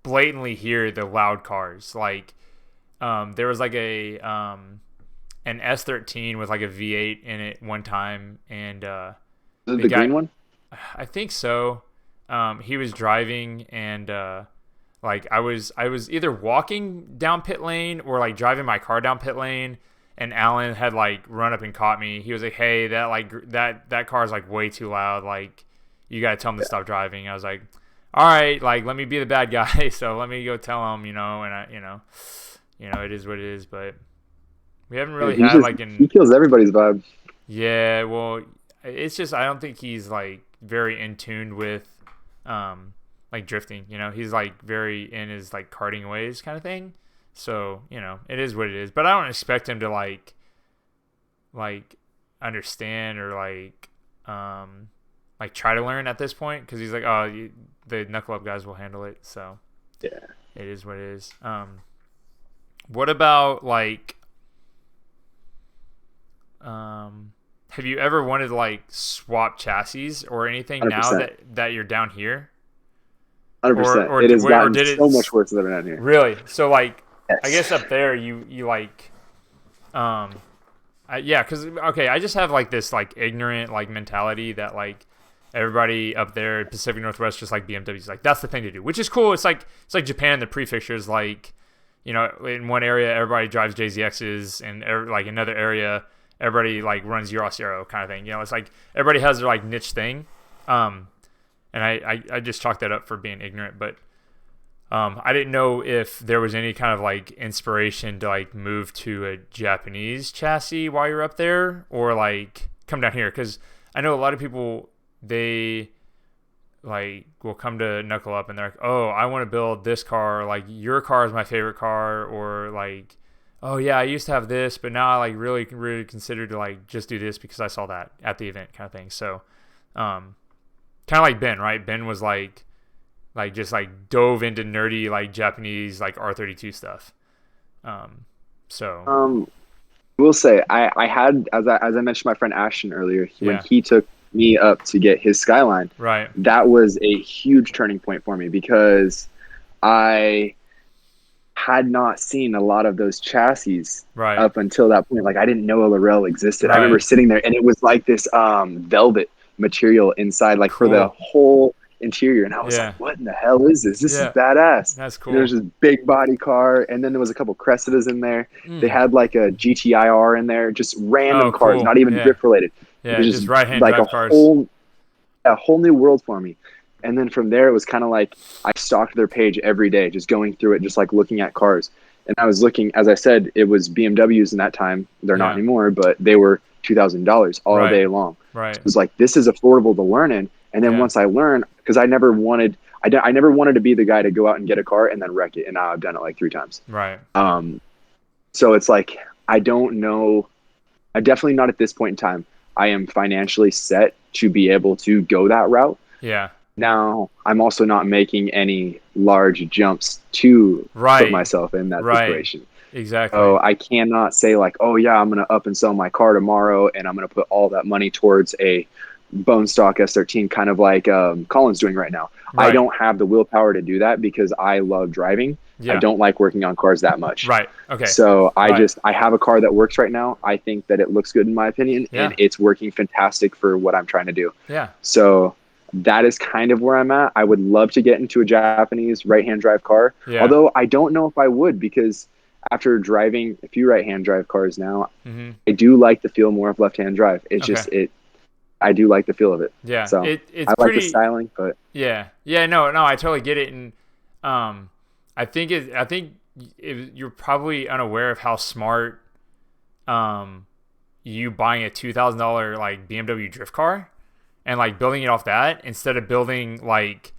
blatantly hear the loud cars. Like, there was like an S13 with like a V8 in it one time, and is it the green one? I think so. He was driving, and like I was either walking down pit lane or like driving my car down pit lane, and Alan had like run up and caught me. He was like, "Hey, that car is like way too loud. Like, you gotta tell him to stop driving." I was like, "All right, like let me be the bad guy, so let me go tell him, and it is what it is." But we haven't really had he kills everybody's vibe. Yeah, well, it's just I don't think he's like very in tune with like drifting. He's like very in his like karting ways kind of thing. So it is what it is. But I don't expect him to like understand or like try to learn at this point, because he's like, oh, the Knuckle Up guys will handle it. So yeah, it is what it is. What about like? Have you ever wanted to like swap chassis or anything 100%. Now that you're down here? 100%. Or it has gotten so much worse than down here. Really? So like, yes. I guess up there you like, because I just have like this like ignorant like mentality that like everybody up there in Pacific Northwest just like BMWs, like that's the thing to do, which is cool. It's like Japan, the prefectures, like in one area everybody drives JZXs, and like another area everybody like runs Euros Aero kind of thing. It's like everybody has their like niche thing. And I just chalked that up for being ignorant, but I didn't know if there was any kind of like inspiration to like move to a Japanese chassis while you're up there, or like come down here, because I know a lot of people, they like will come to Knuckle Up and they're like, oh, I want to build this car, or like your car is my favorite car, or like, oh yeah, I used to have this, but now I like really consider to like just do this because I saw that at the event kind of thing. So kind of like Ben, right? Ben was like just like dove into nerdy like Japanese like R32 stuff. We'll say I had, as I mentioned, my friend Ashton earlier, when he took me up to get his Skyline, right? That was a huge turning point for me, because I had not seen a lot of those chassis up until that point. Like, I didn't know a Laurel existed. I remember sitting there, and it was like this velvet material inside, like for the whole interior, and I was like, what in the hell is this? This is badass. That's cool. And there was this big body car, and then there was a couple Cressidas in there. They had like a GTIR in there, just random cars, not even drift related. Yeah, just right-hand like drive cars. A whole new world for me. And then from there, it was kind of like I stalked their page every day, just going through it, just like looking at cars. And I was looking, as I said, it was BMWs in that time. They're not Yeah. anymore, but they were $2,000 all Right. day long. Right. So it was like, this is affordable to learn in. And then Yeah. once I learned, because I never wanted to be the guy to go out and get a car and then wreck it. And now I've done it like 3 times. Right. So it's like, I don't know. I'm definitely not at this point in time. I am financially set to be able to go that route. Yeah. Now, I'm also not making any large jumps to put myself in that situation. Exactly. So I cannot say like, oh yeah, I'm going to up and sell my car tomorrow and I'm going to put all that money towards a bone stock S13, kind of like Colin's doing right now. Right. I don't have the willpower to do that because I love driving. Yeah. I don't like working on cars that much. Right. Okay. So I have a car that works right now. I think that it looks good in my opinion, and it's working fantastic for what I'm trying to do. Yeah. So that is kind of where I'm at. I would love to get into a Japanese right-hand drive car. Yeah. Although I don't know if I would, because after driving a few right-hand drive cars now, I do like the feel more of left-hand drive. It's just I do like the feel of it. Yeah. So it's I like pretty, the styling, but yeah. No, I totally get it. And I think you're probably unaware of how smart you buying a $2,000 like BMW drift car and like building it off that instead of building like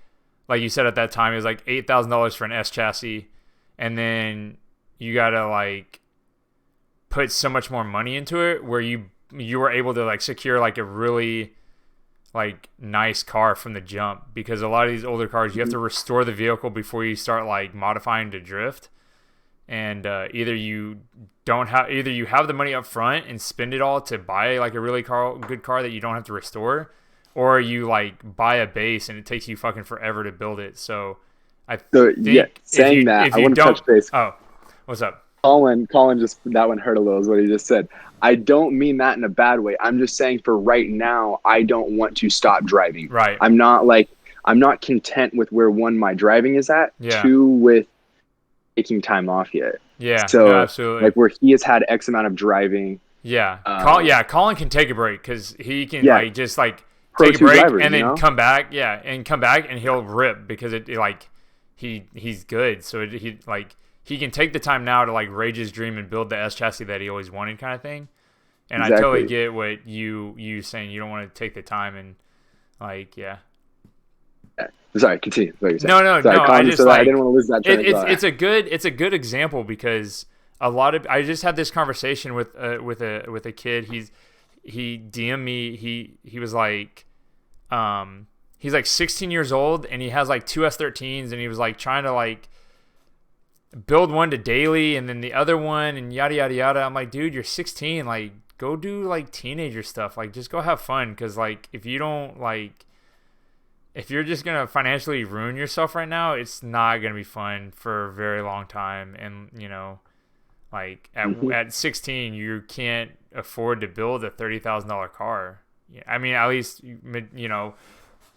you said at that time it was like $8,000 for an S chassis, and then you gotta like put so much more money into it where you were able to like secure like a really like nice car from the jump, because a lot of these older cars you have to restore the vehicle before you start like modifying to drift. And either you have the money up front and spend it all to buy like a really good car that you don't have to restore, or you like buy a base and it takes you fucking forever to build it. So I think saying that, I want to touch base. Oh, what's up? Colin just, that one hurt a little is what he just said. I don't mean that in a bad way. I'm just saying for right now, I don't want to stop driving. Right. I'm not content with where my driving is at, two, with taking time off yet. Yeah. So absolutely. like where he has had X amount of driving. Yeah. Colin can take a break because he can like just like take a break and then come back. Yeah. And come back and he'll rip because it like he's good. So he can take the time now to like rage his dream and build the S chassis that he always wanted, kind of thing. And I totally get what you saying. You don't want to take the time and like, yeah. Sorry, continue. No. Sorry, I just like, I didn't want to lose that train of thought. It's a good example because I just had this conversation with a kid. He DM'd me. He was like, he's like 16 years old and he has like 2 S13s and he was like trying to like build one to daily and then the other one and yada yada yada. I'm like, dude, you're 16. Like, go do like teenager stuff. Like, just go have fun. Because like, if you're just gonna financially ruin yourself right now, it's not gonna be fun for a very long time. And like at 16, you can't afford to build a $30,000 car. I mean, at least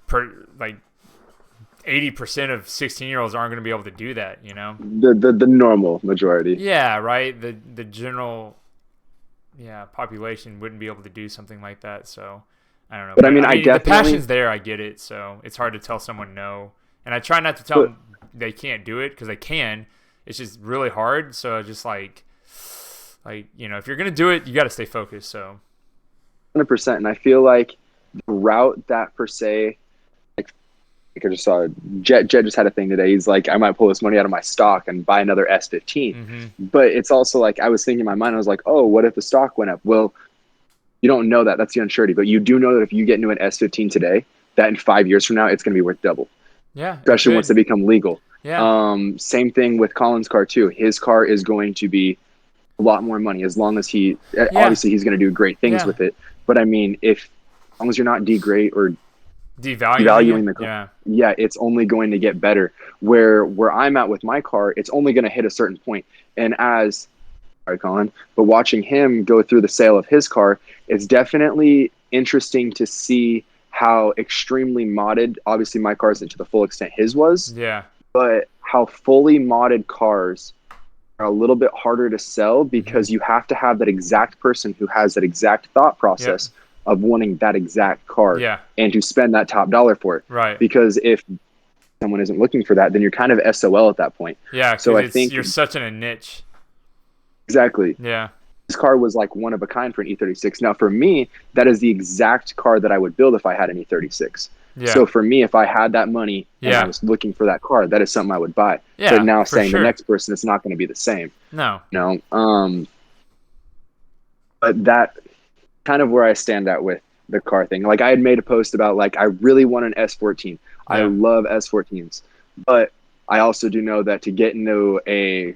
per like 80% of 16-year-olds aren't gonna be able to do that. The normal majority. Yeah, right. The general population wouldn't be able to do something like that. So. I don't know. But I mean, the passion's there. I get it. So it's hard to tell someone no. And I try not to tell them they can't do it because they can. It's just really hard. So I just like, if you're going to do it, you got to stay focused. So 100%. And I feel like the route that per se, like I just saw Jet just had a thing today. He's like, I might pull this money out of my stock and buy another S15. Mm-hmm. But it's also like, I was thinking in my mind, I was like, oh, what if the stock went up? Well, you don't know that. That's the unsurety. But you do know that if you get into an S15 today, that in 5 years from now, it's going to be worth double. Yeah. Especially once they become legal. Yeah. Same thing with Colin's car, too. His car is going to be a lot more money as long as obviously he's going to do great things with it. But I mean, as long as you're not devaluing the car, it's only going to get better. Where I'm at with my car, it's only going to hit a certain point. And Colin, but watching him go through the sale of his car, it's definitely interesting to see how extremely modded, obviously my car isn't to the full extent his was, but how fully modded cars are a little bit harder to sell because you have to have that exact person who has that exact thought process of wanting that exact car and to spend that top dollar for it. Right. Because if someone isn't looking for that, then you're kind of SOL at that point. Yeah, So I because think you're such in a niche. exactly. Yeah. This car was like one of a kind for an E36. Now for me, that is the exact car that I would build if I had an E36. Yeah. So for me, if I had that money and I Yeah. was looking for that car, that is something I would buy. Yeah, But now for saying sure. the next person, it's not going to be the same. No. You know, but that kind of where I stand at with the car thing. Like I had made a post about like I really want an S14. I Yeah. love S14s, but I also do know that to get into a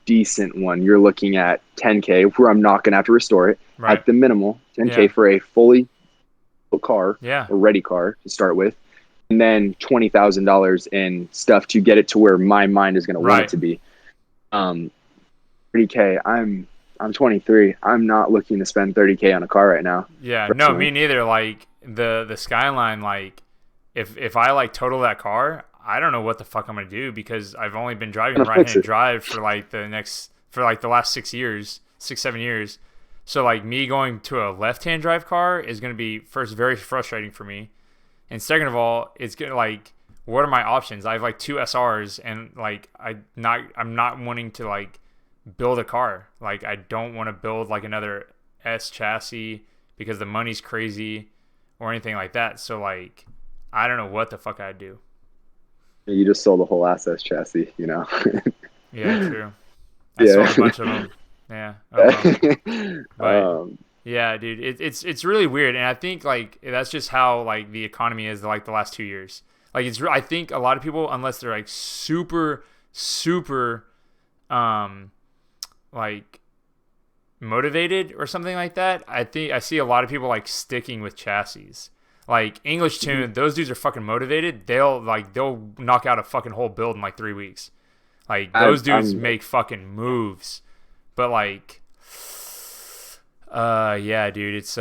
decent one, you're looking at 10K, where I'm not going to have to restore it Right. at the minimal. 10K Yeah. for a fully built car, Yeah. a ready car to start with, and then $20,000 in stuff to get it to where my mind is going to want Right. it to be. 30K. I'm 23. I'm not looking to spend 30K on a car right now. Yeah. No, Personally. me neither. Like the Skyline, like if I like total that car, I don't know what the fuck I'm gonna do because I've only been driving Gonna fix right-hand it. drive for like the last 7 years. So like me going to a left-hand drive car is gonna be first very frustrating for me, and second of all, it's gonna like what are my options? I have like two SRs and like I'm not wanting to like build a car. Like I don't want to build like another S chassis because the money's crazy or anything like that. So like I don't know what the fuck I'd do. You just sold a whole SS chassis, you know? Yeah, true. I Yeah. sold a bunch of them. Yeah. Oh well. But yeah, dude, it's really weird, and I think like that's just how like the economy is like the last 2 years. Like I think a lot of people, unless they're like super um like motivated or something like that, I think I see a lot of people like sticking with chassis. Like English Tune, those dudes are fucking motivated. They'll knock out a fucking whole build in like 3 weeks. Like those dudes make fucking moves. But like yeah, dude, it's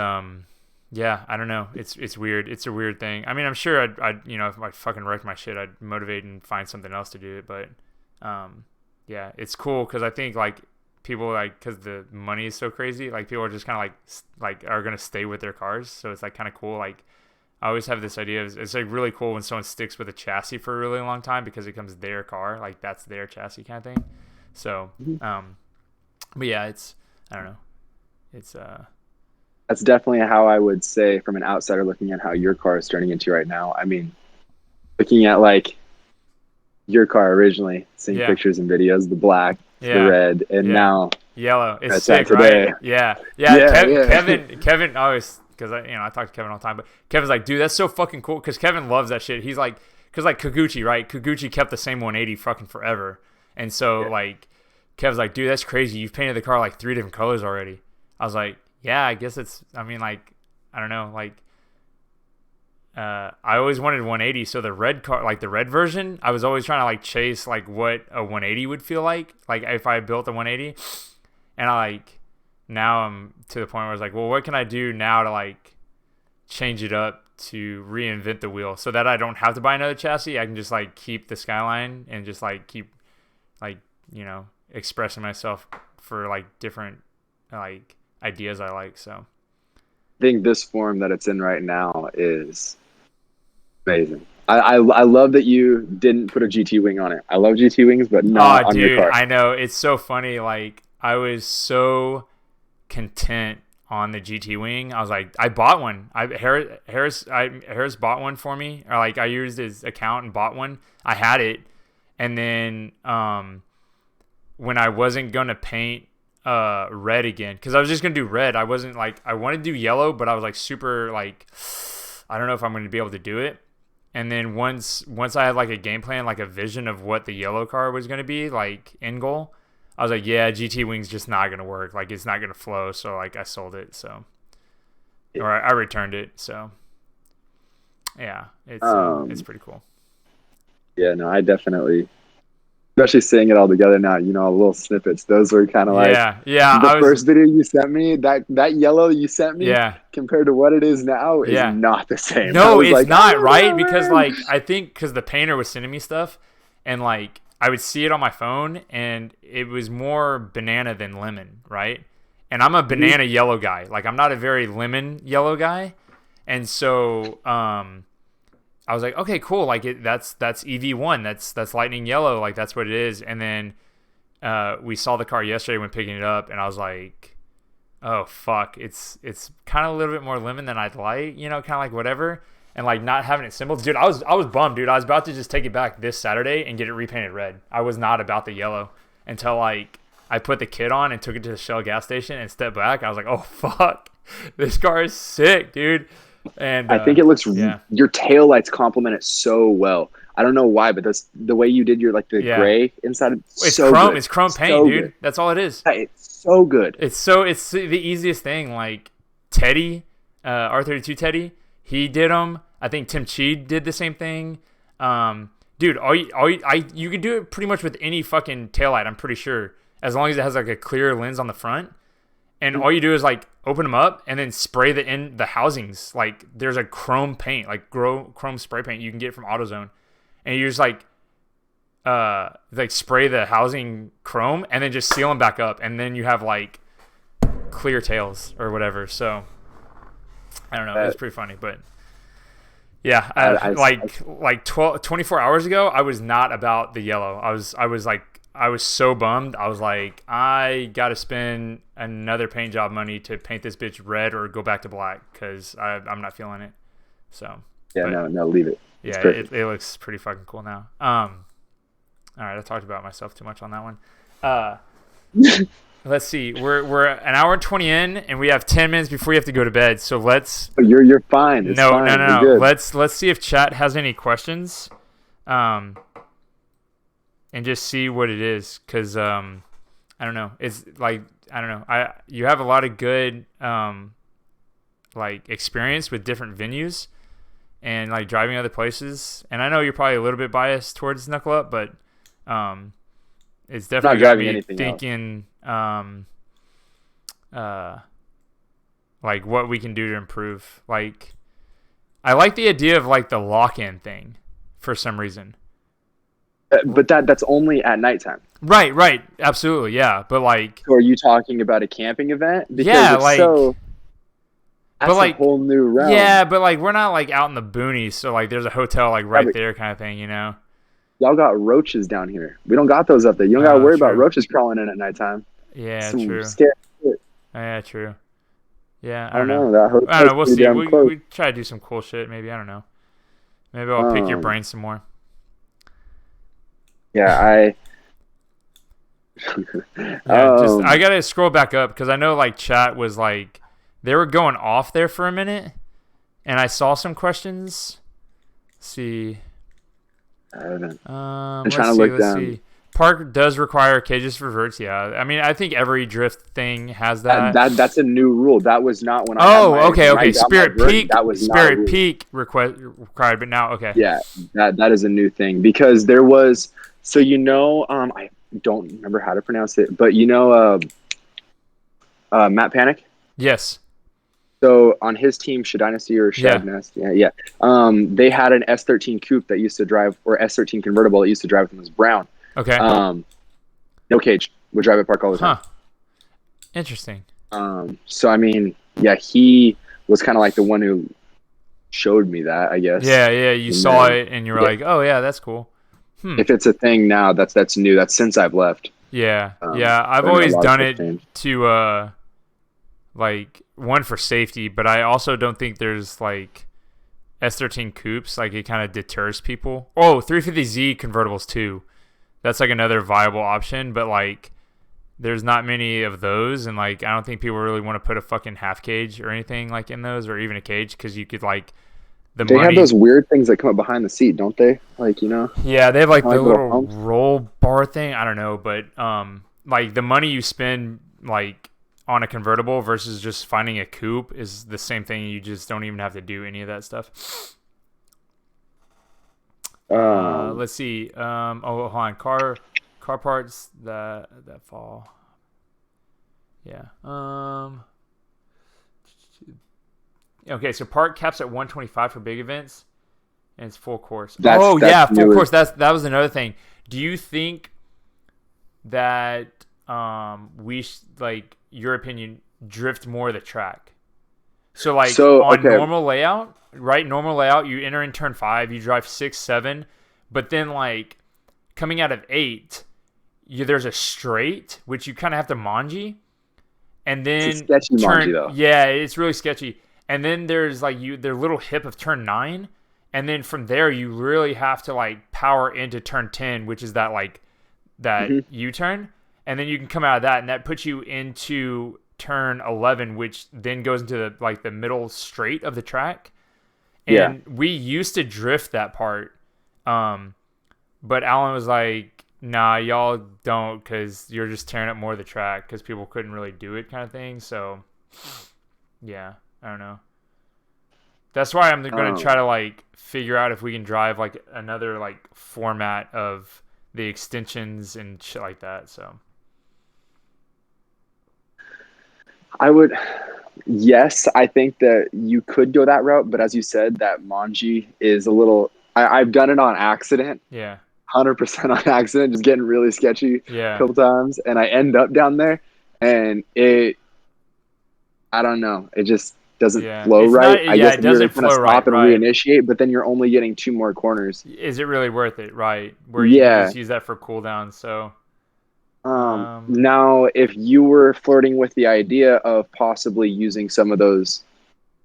yeah, I don't know. It's weird. It's a weird thing. I mean, I'm sure I'd you know, if I fucking wrecked my shit, I'd motivate and find something else to do it, but yeah, it's cool cuz I think like people like cuz the money is so crazy, like people are just kind of like are going to stay with their cars. So it's like kind of cool. Like I always have this idea of, it's like really cool when someone sticks with a chassis for a really long time because it becomes their car, like that's their chassis kind of thing. So but yeah, it's I don't know. It's that's definitely how I would say from an outsider looking at how your car is turning into right now. I mean, looking at like your car originally, seeing pictures and videos, the black, the red, and now yellow. It's that's sick, today. right? Yeah. Kevin always, because I talk to Kevin all the time, but Kevin's like, dude, that's so fucking cool, because Kevin loves that shit. He's like, because like Kaguchi, right? Kaguchi kept the same 180 fucking forever, and so like Kev's like, dude, that's crazy. You've painted the car like 3 different colors already. I was like, yeah, I guess it's. I mean, like, I don't know, like. I always wanted 180, so the red car, like the red version, I was always trying to like chase like what a 180 would feel like if I built a 180, and I like now I'm to the point where I was like, well, what can I do now to like change it up to reinvent the wheel so that I don't have to buy another chassis. I can just like keep the Skyline and just like keep like, you know, expressing myself for like different like ideas I like. So I think this form that it's in right now is amazing. I love that you didn't put a GT wing on it. I love GT wings, but not on your car. I know, it's so funny. Like I was so content on the GT wing. I was like, I bought one. Harris bought one for me. Or like I used his account and bought one. I had it, and then when I wasn't gonna paint red again, because I was just gonna do red. I wasn't like, I wanted to do yellow, but I was like super like, I don't know if I'm gonna be able to do it. And then once I had like a game plan, like a vision of what the yellow car was gonna be, like end goal, I was like, yeah, GT wing's just not gonna work. Like it's not gonna flow. So like I sold it. So or I returned it. So yeah, it's pretty cool. Yeah, no, I definitely. Especially seeing it all together now, you know, little snippets. Those were kind of like the first video you sent me. That yellow you sent me, compared to what it is now, is not the same. No, it's like, not, right? Because like I think because the painter was sending me stuff, and like I would see it on my phone, and it was more banana than lemon, right? And I'm a banana yellow guy. Like I'm not a very lemon yellow guy, and so I was like, okay, cool. Like that's EV1. That's lightning yellow. Like that's what it is. And then we saw the car yesterday when picking it up, and I was like, oh fuck, it's kind of a little bit more lemon than I'd like, kind of like whatever. And like not having it symbols, dude. I was bummed, dude. I was about to just take it back this Saturday and get it repainted red. I was not about the yellow until like I put the kit on and took it to the Shell gas station and stepped back. I was like, oh fuck, this car is sick, dude. And I think it looks your taillights complement it so well. I don't know why, but that's the way you did your like the gray inside. It's so chrome. Good. It's chrome paint, so dude. Good. That's all it is. It's so good. It's the easiest thing. Like Teddy, R32 Teddy, he did them. I think Tim Cheed did the same thing. Dude, you can do it pretty much with any fucking taillight, I'm pretty sure, as long as it has like a clear lens on the front. And all you do is like open them up and then spray the housings. Like there's a chrome paint, like chrome spray paint you can get from AutoZone, and you just like spray the housing chrome and then just seal them back up, and then you have like clear tails or whatever. So I don't know, it was pretty funny, but yeah, like 24 hours ago, I was not about the yellow. I was so bummed. I was like, I got to spend another paint job money to paint this bitch red or go back to black because I'm not feeling it. So yeah, no, leave it. Yeah, it looks pretty fucking cool now. All right, I talked about myself too much on that one. Let's see. We're an hour and 20 in, and we have 10 minutes before you have to go to bed. So let's. You're fine. It's fine. No. Let's see if chat has any questions, and just see what it is, because I don't know. It's like I don't know. You have a lot of good like experience with different venues and like driving other places. And I know you're probably a little bit biased towards Knuckle Up, but it's definitely got me thinking like what we can do to improve. Like I like the idea of like the lock-in thing for some reason. But that's only at nighttime. Right. Absolutely, yeah. But like, so are you talking about a camping event? Because yeah, like, that's like a whole new realm. Yeah, but like we're not like out in the boonies, so like there's a hotel like right there kind of thing, Y'all got roaches down here. We don't got those up there. You don't got to worry about roaches crawling in at nighttime. Yeah, Some true. Scary shit. Yeah, true. Yeah, I don't know. I don't know. We'll see. We try to do some cool shit. Maybe, I don't know. Maybe I'll pick your brain some more. Yeah, I gotta scroll back up because I know like chat was like they were going off there for a minute, and I saw some questions. Let's see. I'm trying to look down. See. Park does require cages for verts. Yeah, I mean I think every drift thing has that. That's a new rule. That was not when okay. Spirit Peak required, but now okay. Yeah, that is a new thing because there was. So I don't remember how to pronounce it, but Matt Panic? Yes. So on his team, Shadynasty or Shagnest, yeah. They had an S13 coupe that used to drive, or S13 convertible that used to drive with him. It was brown. Okay. No cage. Would drive at park all the time. Huh. Interesting. So I mean, yeah, he was kind of like the one who showed me that, I guess. Yeah. You saw it and you were like, oh yeah, that's cool. If it's a thing now, that's new. That's since I've left. Yeah. I've always done it to like one for safety, but I also don't think there's like S13 coupes. Like it kind of deters people. Oh, 350Z convertibles too. That's like another viable option, but like there's not many of those, and like I don't think people really want to put a fucking half cage or anything like in those, or even a cage, because you could like. They have those weird things that come up behind the seat, don't they? Like, Yeah, they have like the little roll bar thing. I don't know, but like the money you spend like on a convertible versus just finding a coupe is the same thing. You just don't even have to do any of that stuff. Let's see. Hold on. Car parts that fall. Yeah. Okay, so park caps at 125 for big events, and it's full course. Full course. That was another thing. Do you think that we like your opinion drift more the track? So normal layout, right normal layout. You enter in turn 5, you drive 6, 7, but then like coming out of 8, there's a straight which you kind of have to manji, and It's a then sketchy manji though. yeah, it's really sketchy. And then there's like their little hip of turn 9, and then from there you really have to like power into turn 10, which is that like that U-turn, and then you can come out of that, and that puts you into turn 11, which then goes into the middle straight of the track. And we used to drift that part, but Alan was like, nah, y'all don't, because you're just tearing up more of the track, because people couldn't really do it, kind of thing. So yeah, I don't know. That's why I'm going to try to like figure out if we can drive like another like format of the extensions and shit like that. So yes, I think that you could go that route, but as you said, that manji is a little. I've done it on accident. yeah, 100% on accident, just getting really sketchy a couple times, and I end up down there, and I don't know, it just doesn't flow right. I guess it doesn't flow stop and right. reinitiate, but then you're only getting 2 more corners. Is it really worth it? Right, where you can just use that for cooldown. So now, if you were flirting with the idea of possibly using some of those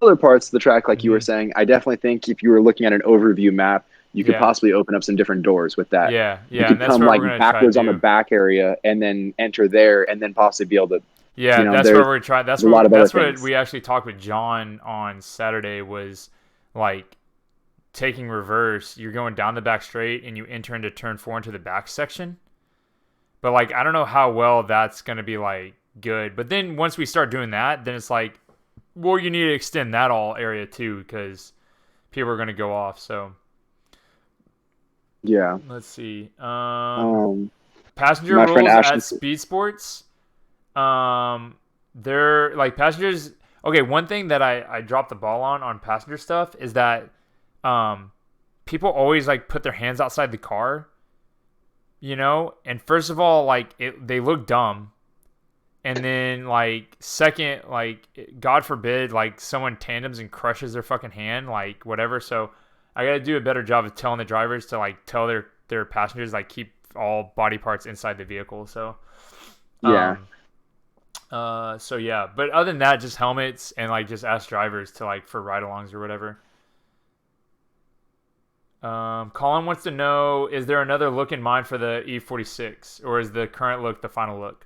other parts of the track, like you were saying, I definitely think if you were looking at an overview map, you could possibly open up some different doors with that. Yeah, you could that's come what like we're gonna backwards try on to the back area and then enter there, and then possibly be able to. Yeah, that's what we're trying. That's what we actually talked with John on Saturday, was like taking reverse. You're going down the back straight and you enter into turn 4 into the back section. But like, I don't know how well that's going to be like good. But then once we start doing that, then it's like, well, you need to extend that all area too, because people are going to go off. So yeah, let's see. my Passenger friend rules Ashton at Speed Sports. They're like passengers. Okay, one thing that I dropped the ball on passenger stuff is that people always like put their hands outside the car, and first of all, like they look dumb, and then like second, like God forbid, like someone tandems and crushes their fucking hand, like whatever. So I gotta do a better job of telling the drivers to like tell their passengers like keep all body parts inside the vehicle. So so yeah, but other than that, just helmets, and like just ask drivers to like for ride-alongs or whatever. Colin wants to know, is there another look in mind for the E46, or is the current look the final look?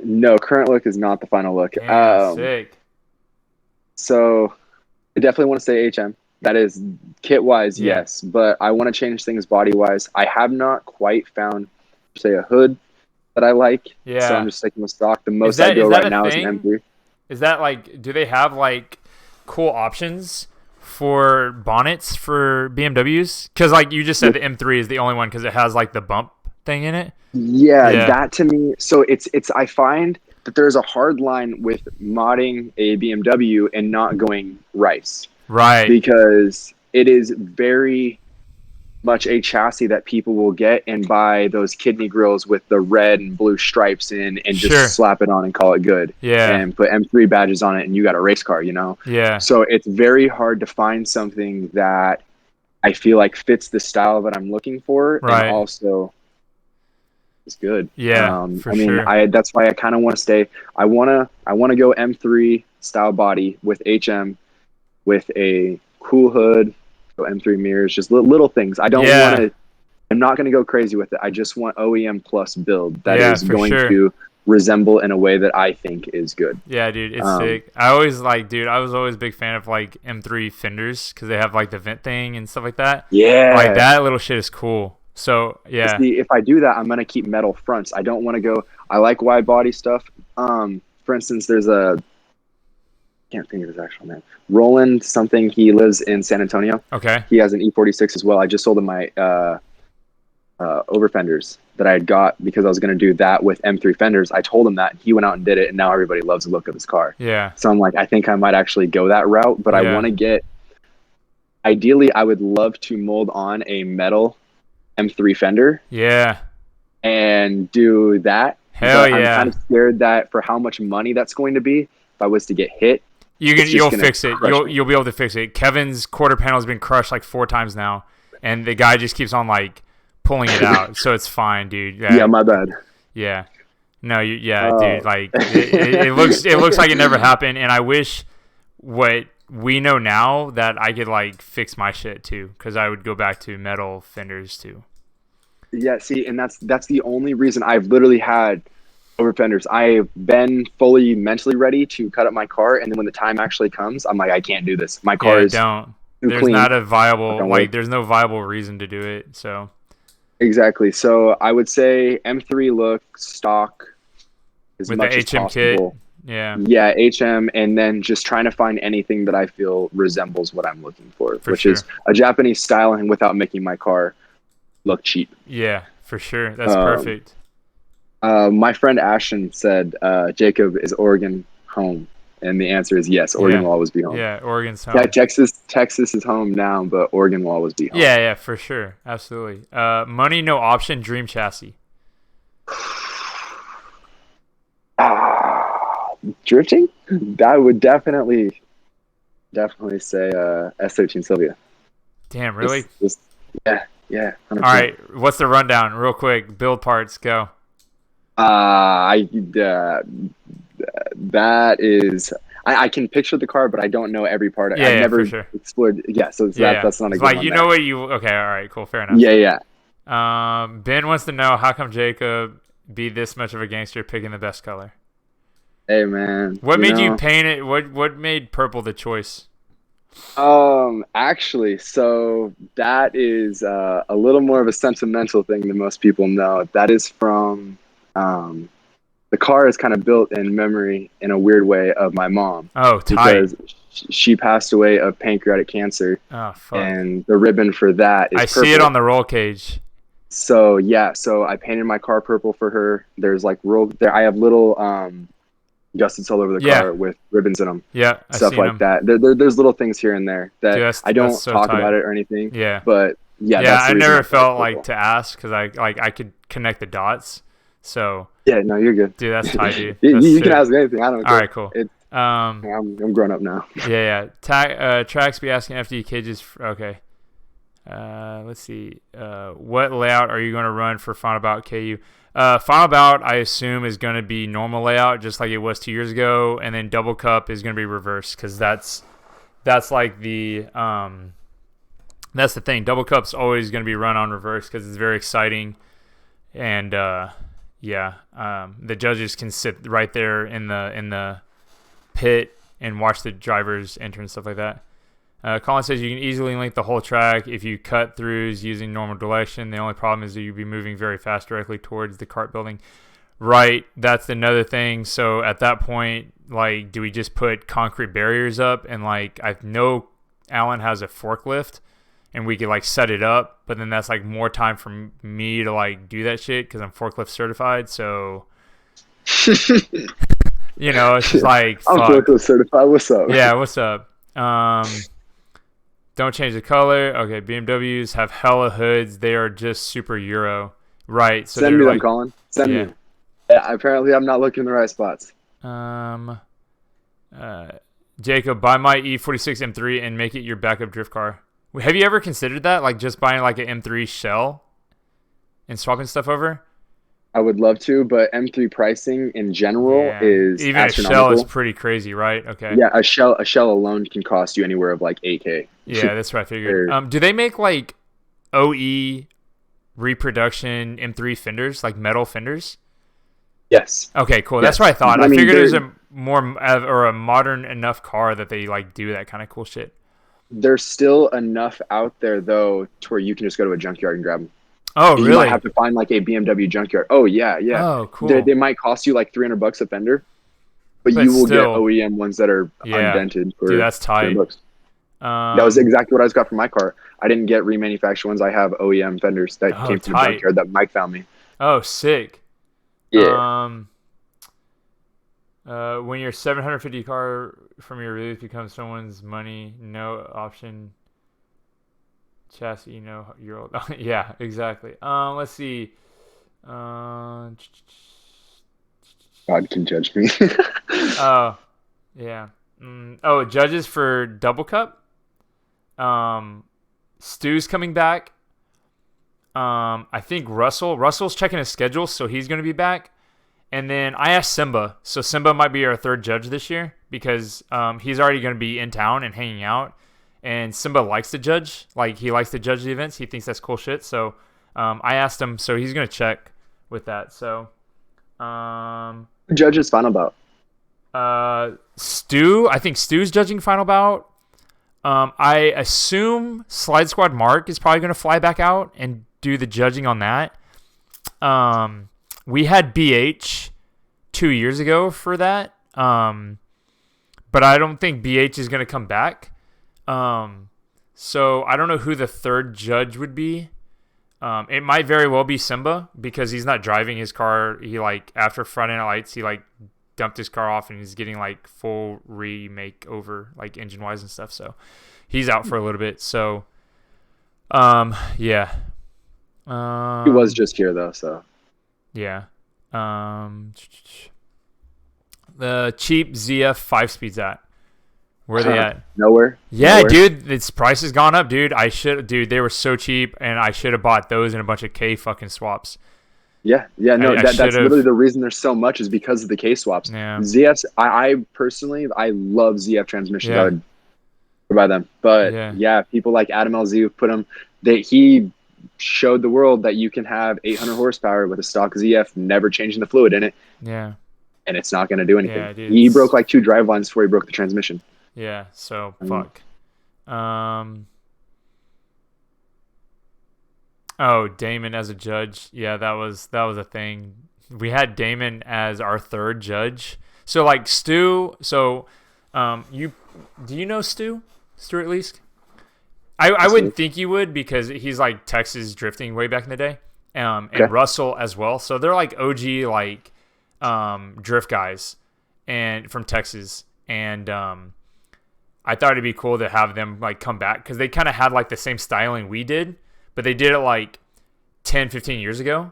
No, current look is not the final look. Damn, sick. So I definitely want to say HM. That is kit-wise, yes, but I want to change things body-wise. I have not quite found, say, a hood that I like. So I'm just sticking with stock. The most I go right now is an M3. Is that like, do they have like cool options for bonnets for BMWs? Because like you just said, the M3 is the only one because it has like the bump thing in it. Yeah, that to me. So it's I find that there's a hard line with modding a BMW and not going rice. Right. Because it is very much a chassis that people will get and buy those kidney grills with the red and blue stripes in and just slap it on and call it good. Yeah. And put M3 badges on it and you got a race car, Yeah. So it's very hard to find something that I feel like fits the style that I'm looking for and also is good. Yeah. That's why I kind of want to stay. I want to go M3 style body with HM with a cool hood, M3 mirrors, just little things. I don't want to. I'm not going to go crazy with it. I just want OEM plus build that is going to resemble in a way that I think is good. Yeah, dude, it's sick. I was always a big fan of like M3 fenders because they have like the vent thing and stuff like that. Yeah, like that little shit is cool. So yeah. See, if I do that, I'm going to keep metal fronts. I don't want to go. I like wide body stuff. For instance, there's a. Can't think of his actual name. Roland something. He lives in San Antonio. Okay. He has an E46 as well. I just sold him my over fenders that I had got because I was going to do that with M3 fenders. I told him that. He went out and did it, and now everybody loves the look of his car. Yeah. So I'm like, I think I might actually go that route, but I want to get. Ideally, I would love to mold on a metal M3 fender. Yeah. And do that. Hell yeah. I'm kind of scared that for how much money that's going to be, if I was to get hit, You'll fix it. You'll be able to fix it. Kevin's quarter panel has been crushed like 4 times now, and the guy just keeps on like pulling it out, so it's fine, dude. Yeah, my bad. Yeah. No, dude. Like it looks like it never happened, and I wish what we know now that I could like fix my shit too, because I would go back to metal fenders too. Yeah, see, and that's the only reason I've literally had over fenders. I've been fully mentally ready to cut up my car, and then when the time actually comes, I'm like, I can't do this. My car is don't. too There's clean. not a viable there's no viable reason to do it. So exactly. So I would say M3 look stock as with much the as HM possible. kit. Yeah. Yeah, HM, and then just trying to find anything that I feel resembles what I'm looking for, which is a Japanese styling without making my car look cheap. Yeah, for sure. That's perfect. My friend Ashton said, Jacob, is Oregon home? And the answer is yes, Oregon will always be home. Yeah, Oregon's home. Yeah, Texas is home now, but Oregon will always be home. Yeah, for sure. Absolutely. Money, no option, dream chassis. Drifting? I would definitely say S13 Sylvia. Damn, really? Yeah. 100%. All right, what's the rundown? Real quick, build parts, go. That is, I can picture the car, but I don't know every part. Yeah, I've never for sure. explored. Yeah, so that's not a good like one. You know what you? Okay, all right, cool, fair enough. Yeah. Ben wants to know how come Jacob be this much of a gangster picking the best color. Hey man, what made you paint it? What made purple the choice? Actually, so that is a little more of a sentimental thing than most people know. That is from the car is kind of built in memory in a weird way of my mom. Oh, tight. Because she passed away of pancreatic cancer. Oh, fuck. And the ribbon for that is purple. I see it on the roll cage. So yeah, I painted my car purple for her. There's like I have little gussets all over the car with ribbons in them. Yeah, stuff like that. There's little things here and there that I don't talk about it or anything. Yeah, but I never felt like to ask because I could connect the dots. So yeah, no, you're good, dude. That's tight, dude. You can ask me anything. I don't care. All right, cool. I'm grown up now. Yeah. Tracks be asking FD cages. Okay. Let's see. What layout are you going to run for Final Bout KU? Final Bout, I assume, is going to be normal layout, just like it was 2 years ago, and then Double Cup is going to be reversed because that's like that's the thing. Double Cup's always going to be run on reverse because it's very exciting, and the judges can sit right there in the pit and watch the drivers enter and stuff like that. Colin says you can easily link the whole track if you cut throughs using normal direction. The only problem is that you'd be moving very fast directly towards the cart building. Right, that's another thing. So at that point, like, do we just put concrete barriers up? And like, I know Alan has a forklift, and we could like set it up, but then that's like more time for me to like do that shit because I'm forklift certified. So it's just like I'm forklift certified. What's up? Yeah, what's up? Don't change the color. Okay, BMWs have hella hoods. They are just super Euro. Right. So send me them, Colin. Send me. Yeah, apparently I'm not looking in the right spots. Jacob, buy my E46 M3 and make it your backup drift car. Have you ever considered that? Like just buying like an M3 shell and swapping stuff over? I would love to, but M3 pricing in general is even a shell is pretty crazy, right? Okay. Yeah, a shell alone can cost you anywhere of like $8K. Yeah, that's what I figured. Do they make like OE reproduction M3 fenders, like metal fenders? Yes. Okay, cool. Yes. That's what I thought. I figured it was a modern enough car that they like do that kind of cool shit. There's still enough out there though to where you can just go to a junkyard and grab them. Oh, really? You might have to find like a BMW junkyard. Oh, yeah. Oh, cool. They might cost you like $300 a fender, but you will get OEM ones that are undented for dude, that's tight. $300. That was exactly what I got for my car. I didn't get remanufactured ones. I have OEM fenders that came from the junkyard that Mike found me. Oh, sick. Yeah. When your 750 car from your release becomes someone's money, no option. Chassis, you're old. Yeah, exactly. Let's see. God can judge me. Oh, yeah. Judges for Double Cup. Stu's coming back. I think Russell's checking his schedule, so he's going to be back. And then I asked Simba, so Simba might be our third judge this year because he's already going to be in town and hanging out. And Simba likes to judge, like he likes to judge the events. He thinks that's cool shit. So I asked him, so he's going to check with that. So Judge's final bout. Stu, I think Stu's judging final bout. I assume Slide Squad Mark is probably going to fly back out and do the judging on that. We had BH 2 years ago for that, but I don't think BH is going to come back. So I don't know who the third judge would be. It might very well be Simba because he's not driving his car. He after Friday Night Lights, he dumped his car off and he's getting full remake over engine wise and stuff. So he's out for a little bit. So yeah. He was just here though, so yeah. The cheap ZF 5-speed's at. Where are they at? Nowhere. Yeah, Nowhere. dude, its price has gone up, dude. They were so cheap, and I should have bought those and a bunch of K fucking swaps. Yeah, no, that's literally the reason there's so much is because of the K swaps. Yeah. ZFs, I personally, I love ZF transmissions. Yeah. I would buy them, but yeah, people like Adam LZ who put them. He showed the world that you can have 800 horsepower with a stock ZF, never changing the fluid in it. Yeah. And it's not going to do anything. Yeah, dude, he broke 2 drive lines before he broke the transmission. Yeah, so fuck. Damon as a judge. Yeah, that was a thing. We had Damon as our third judge. So Stu, do you know Stu? Stuart Leask? I wouldn't think you would because he's Texas drifting way back in the day. And Russell as well. So they're OG drift guys and from Texas. And I thought it'd be cool to have them come back because they kind of had the same styling we did, but they did it 10, 15 years ago.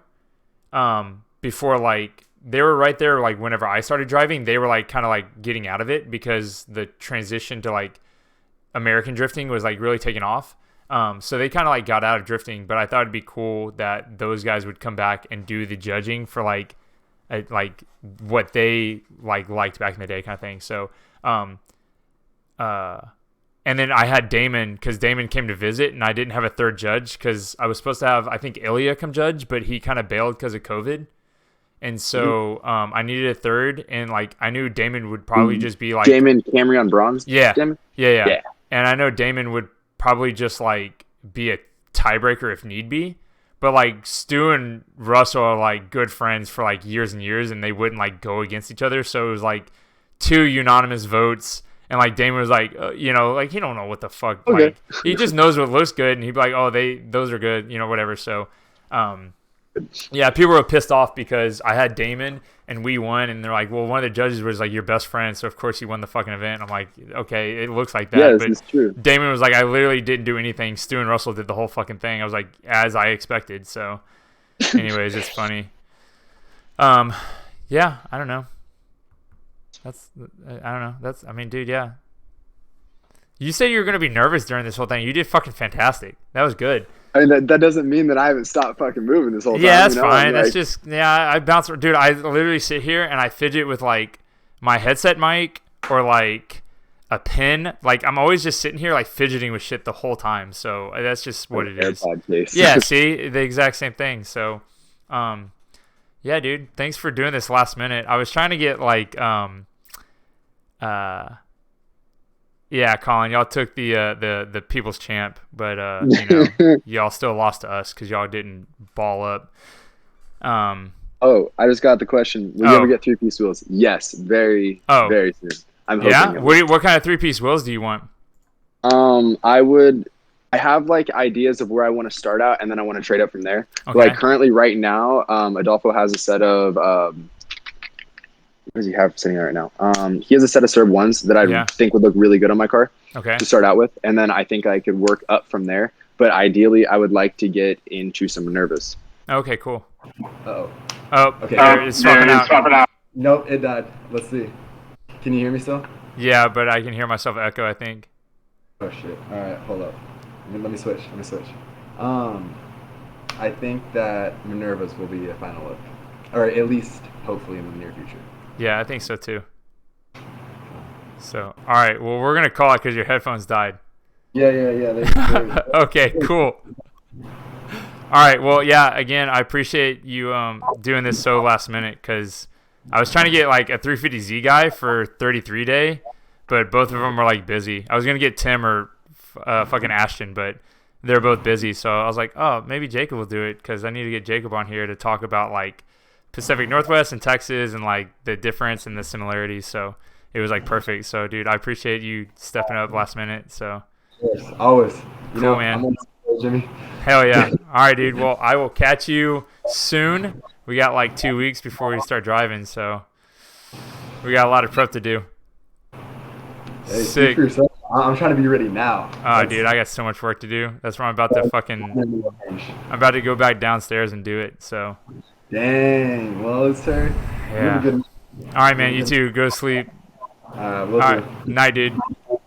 Before they were right there whenever I started driving, they were kind of getting out of it because the transition to American drifting was really taking off. So they kind of got out of drifting, but I thought it'd be cool that those guys would come back and do the judging for what they liked back in the day kind of thing. So and then I had Damon because Damon came to visit and I didn't have a third judge because I was supposed to have, I think, Ilya come judge, but he kind of bailed because of COVID. And so I needed a third and I knew Damon would probably just be Damon Cameron Bronze? Yeah. Damon? Yeah. And I know Damon would probably just be a tiebreaker if need be. But Stu and Russell are good friends for years and years and they wouldn't go against each other. So it was 2 unanimous votes. And Damon was he don't know what the fuck. Okay. He just knows what looks good, and he'd be those are good, whatever. So, yeah, people were pissed off because I had Damon and we won, and they're well, one of the judges was your best friend, so of course he won the fucking event. I'm okay, it looks like that. Yeah, but this is true. Damon was I literally didn't do anything. Stu and Russell did the whole fucking thing. I was as I expected. So, anyways, it's funny. Yeah, I don't know. I don't know. Dude, yeah. You said you were going to be nervous during this whole thing. You did fucking fantastic. That was good. I mean, that doesn't mean that I haven't stopped fucking moving this whole time. Yeah, that's fine. That's just, I bounce. Dude, I literally sit here and I fidget with my headset mic or a pen. I'm always just sitting here fidgeting with shit the whole time. So that's just what it is. AirPod case. Yeah, see? The exact same thing. So, yeah, dude. Thanks for doing this last minute. I was trying to get yeah, Colin, y'all took the People's Champ, but y'all still lost to us because y'all didn't ball up. Oh, I just got the question. Will you ever get 3-piece wheels? Yes, very soon. I'm hoping. Yeah, what kind of 3-piece wheels do you want? I have ideas of where I want to start out, and then I want to trade up from there. Okay. Currently, right now, Adolfo has a set of. What does he have sitting there right now? He has a set of Serb ones that I think would look really good on my car to start out with. And then I think I could work up from there. But ideally, I would like to get into some Minervas. Okay, cool. Uh-oh. Oh, okay. It's swapping out. Nope, it died. Let's see. Can you hear me still? Yeah, but I can hear myself echo, I think. Oh shit. All right, hold up. Let me switch. Let me switch. Um, I think that Minerva's will be a final look, or at least hopefully in the near future. Yeah, I think so too. So, all right. Well, we're going to call it because your headphones died. Yeah, yeah, yeah. Okay, cool. All right. Well, yeah, again, I appreciate you doing this so last minute because I was trying to get like a 350Z guy for 33 day, but both of them were like busy. I was going to get Tim or fucking Ashton, but they're both busy. So I was like, oh, maybe Jacob will do it because I need to get Jacob on here to talk about like Pacific Northwest and Texas and like the difference and the similarities. So it was like perfect. So, dude, I appreciate you stepping up last minute. So, Yes, always. cool, man. I'm on Jimmy. Hell yeah. All right, dude. Well, I will catch you soon. We got like 2 weeks before we start driving, so we got a lot of prep to do. Hey, Sick. speak for yourself. I'm trying to be ready now. Oh, dude, I got so much work to do. That's why I'm about to I'm about to go back downstairs and do it. So, Dang. Well, sir. yeah. Good. All right, man. You too. Go sleep. We'll All do. right. Night, dude.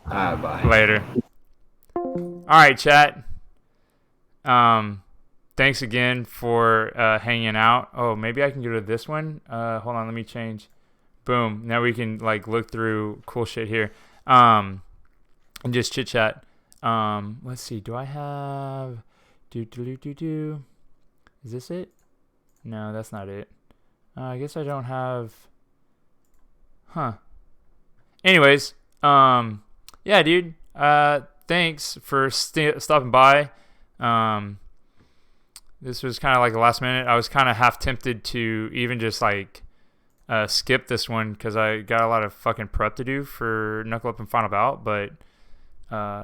Bye. Later. All right, chat. Thanks again for hanging out. Oh, maybe I can go to this one. Hold on, let me change. Boom. Now we can like look through cool shit here. And just chit chat. Let's see. Do I have Is this it? No, that's not it. I guess I don't have. Huh. Anyways, yeah, dude. Thanks for stopping by. This was kind of like the last minute. I was kind of half tempted to even just like skip this one because I got a lot of fucking prep to do for Knuckle Up and Final Bout. But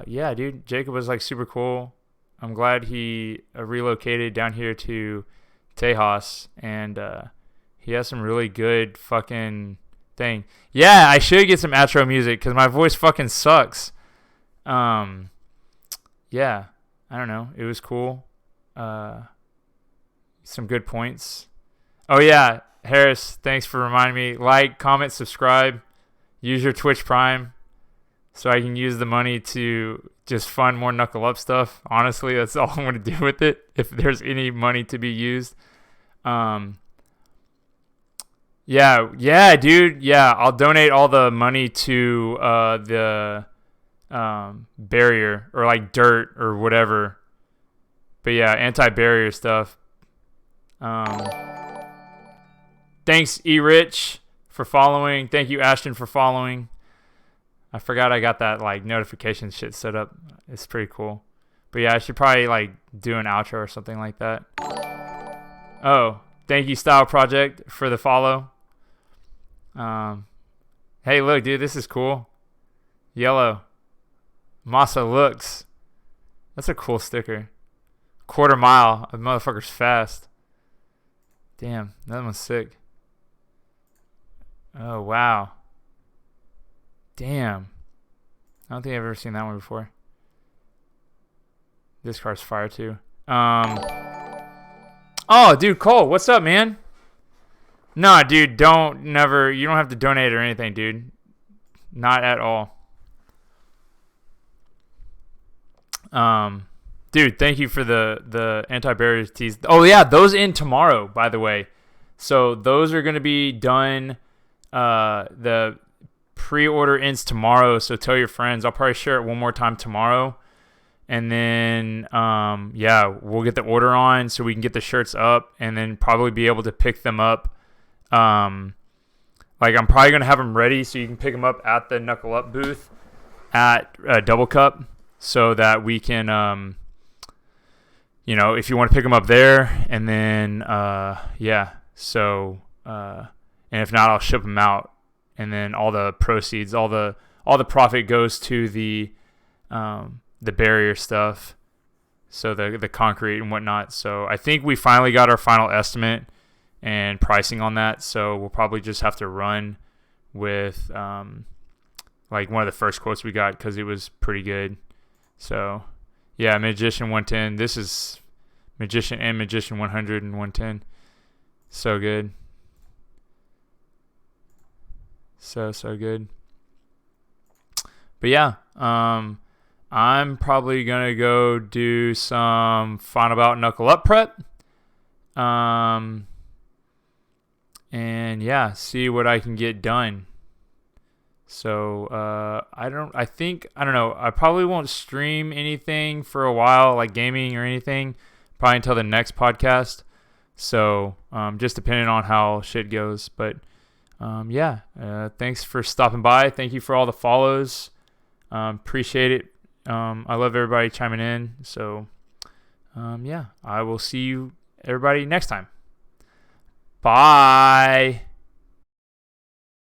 yeah, dude, Jacob was like super cool. I'm glad he relocated down here to Tejas, and he has some really good fucking thing. Yeah, I should get some outro music because my voice fucking sucks. Yeah, I don't know. It was cool. Some good points. Oh yeah, Harris, thanks for reminding me. Like, comment, subscribe, use your Twitch Prime so I can use the money to just fund more Knuckle Up stuff. Honestly, that's all I'm going to do with it if there's any money to be used. Yeah, dude. Yeah, I'll donate all the money to the barrier or like dirt or whatever. But yeah, anti-barrier stuff. Thanks, E-Rich, for following. Thank you, Ashton, for following. I forgot I got that like notification shit set up. It's pretty cool. But yeah, I should probably like do an outro or something like that. Oh, thank you, Style Project, for the follow. Hey, look, dude, this is cool. Yellow. Masa looks. That's a cool sticker. Quarter mile. A motherfucker's fast. Damn, that one's sick. Oh, wow. Damn. I don't think I've ever seen that one before. This car's fire too. Oh, dude, Cole, what's up, man? Nah, dude, you don't have to donate or anything, dude. Not at all. Dude, thank you for the anti-barrier tees. Oh yeah, those in tomorrow, by the way. So those are gonna be done. The pre-order ends tomorrow, so tell your friends. I'll probably share it one more time tomorrow, and then yeah, we'll get the order on so we can get the shirts up, and then probably be able to pick them up. Like I'm probably gonna have them ready so you can pick them up at the Knuckle Up booth at Double Cup, so that we can you know, if you want to pick them up there, and then yeah, so and if not, I'll ship them out, and then all the proceeds, all the profit goes to the barrier stuff, so the concrete and whatnot. So I think we finally got our final estimate and pricing on that, so we'll probably just have to run with like one of the first quotes we got because it was pretty good. So yeah, Magician 110. This is Magician and Magician 100 and 110. So good. So good. But yeah, I'm probably gonna go do some Final Bout Knuckle Up prep. And yeah, see what I can get done. So I don't know. I probably won't stream anything for a while, like gaming or anything, probably until the next podcast. So just depending on how shit goes. But yeah, thanks for stopping by. Thank you for all the follows. Appreciate it. I love everybody chiming in. So yeah, I will see you everybody next time. Bye.